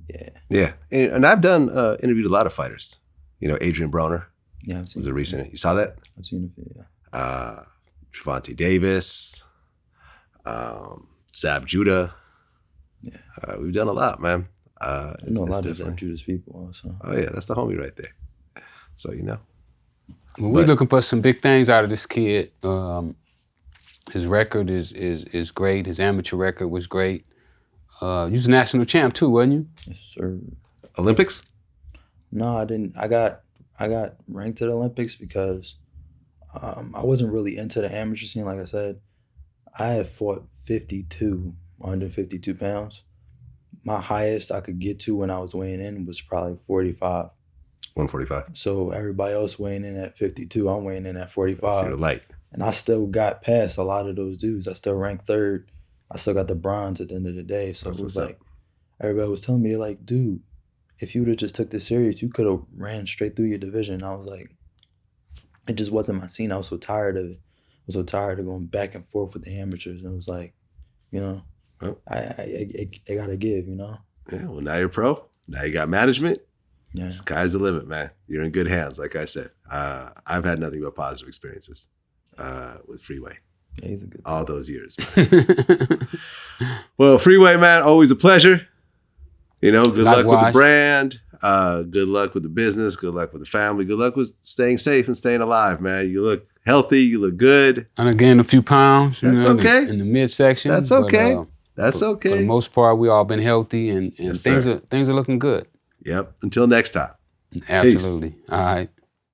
Yeah. Yeah. And I've done interviewed a lot of fighters. Adrian Broner. Yeah, I've seen was a recent. You saw that? I've seen it, yeah. Javante Davis, Zab Judah. Yeah. We've done a lot, man. I know a lot of Zab Judah's people also. Oh yeah, that's the homie right there. So Well, we're looking for some big things out of this kid. His record is great. His amateur record was great. You was a national champ too, wasn't you? Yes, sir. Olympics? No, I didn't. I got ranked to the Olympics because I wasn't really into the amateur scene. Like I said, I had fought 152 pounds. My highest I could get to when I was weighing in was probably 45. 145. So everybody else weighing in at 52, I'm weighing in at 45. So you're light. And I still got past a lot of those dudes. I still ranked third. I still got the bronze at the end of the day. So it was like, everybody was telling me, like, dude, if you would have just took this serious, you could have ran straight through your division. I was like, it just wasn't my scene. I was so tired of it. I was so tired of going back and forth with the amateurs. And it was like, I gotta give, Yeah, well, now you're pro. Now you got management. Yeah. Sky's the limit, man. You're in good hands, like I said. I've had nothing but positive experiences with Freeway. Yeah, he's a good all those years, man. Well, Freeway, man, always a pleasure. Good luck with the brand. Good luck with the business. Good luck with the family. Good luck with staying safe and staying alive, man. You look healthy. You look good. And I gained a few pounds. That's okay. In the midsection. That's okay. That's okay. For the most part, we all been healthy, and Yes, things sir. are looking good. Yep. Until next time. Absolutely. Peace. All right.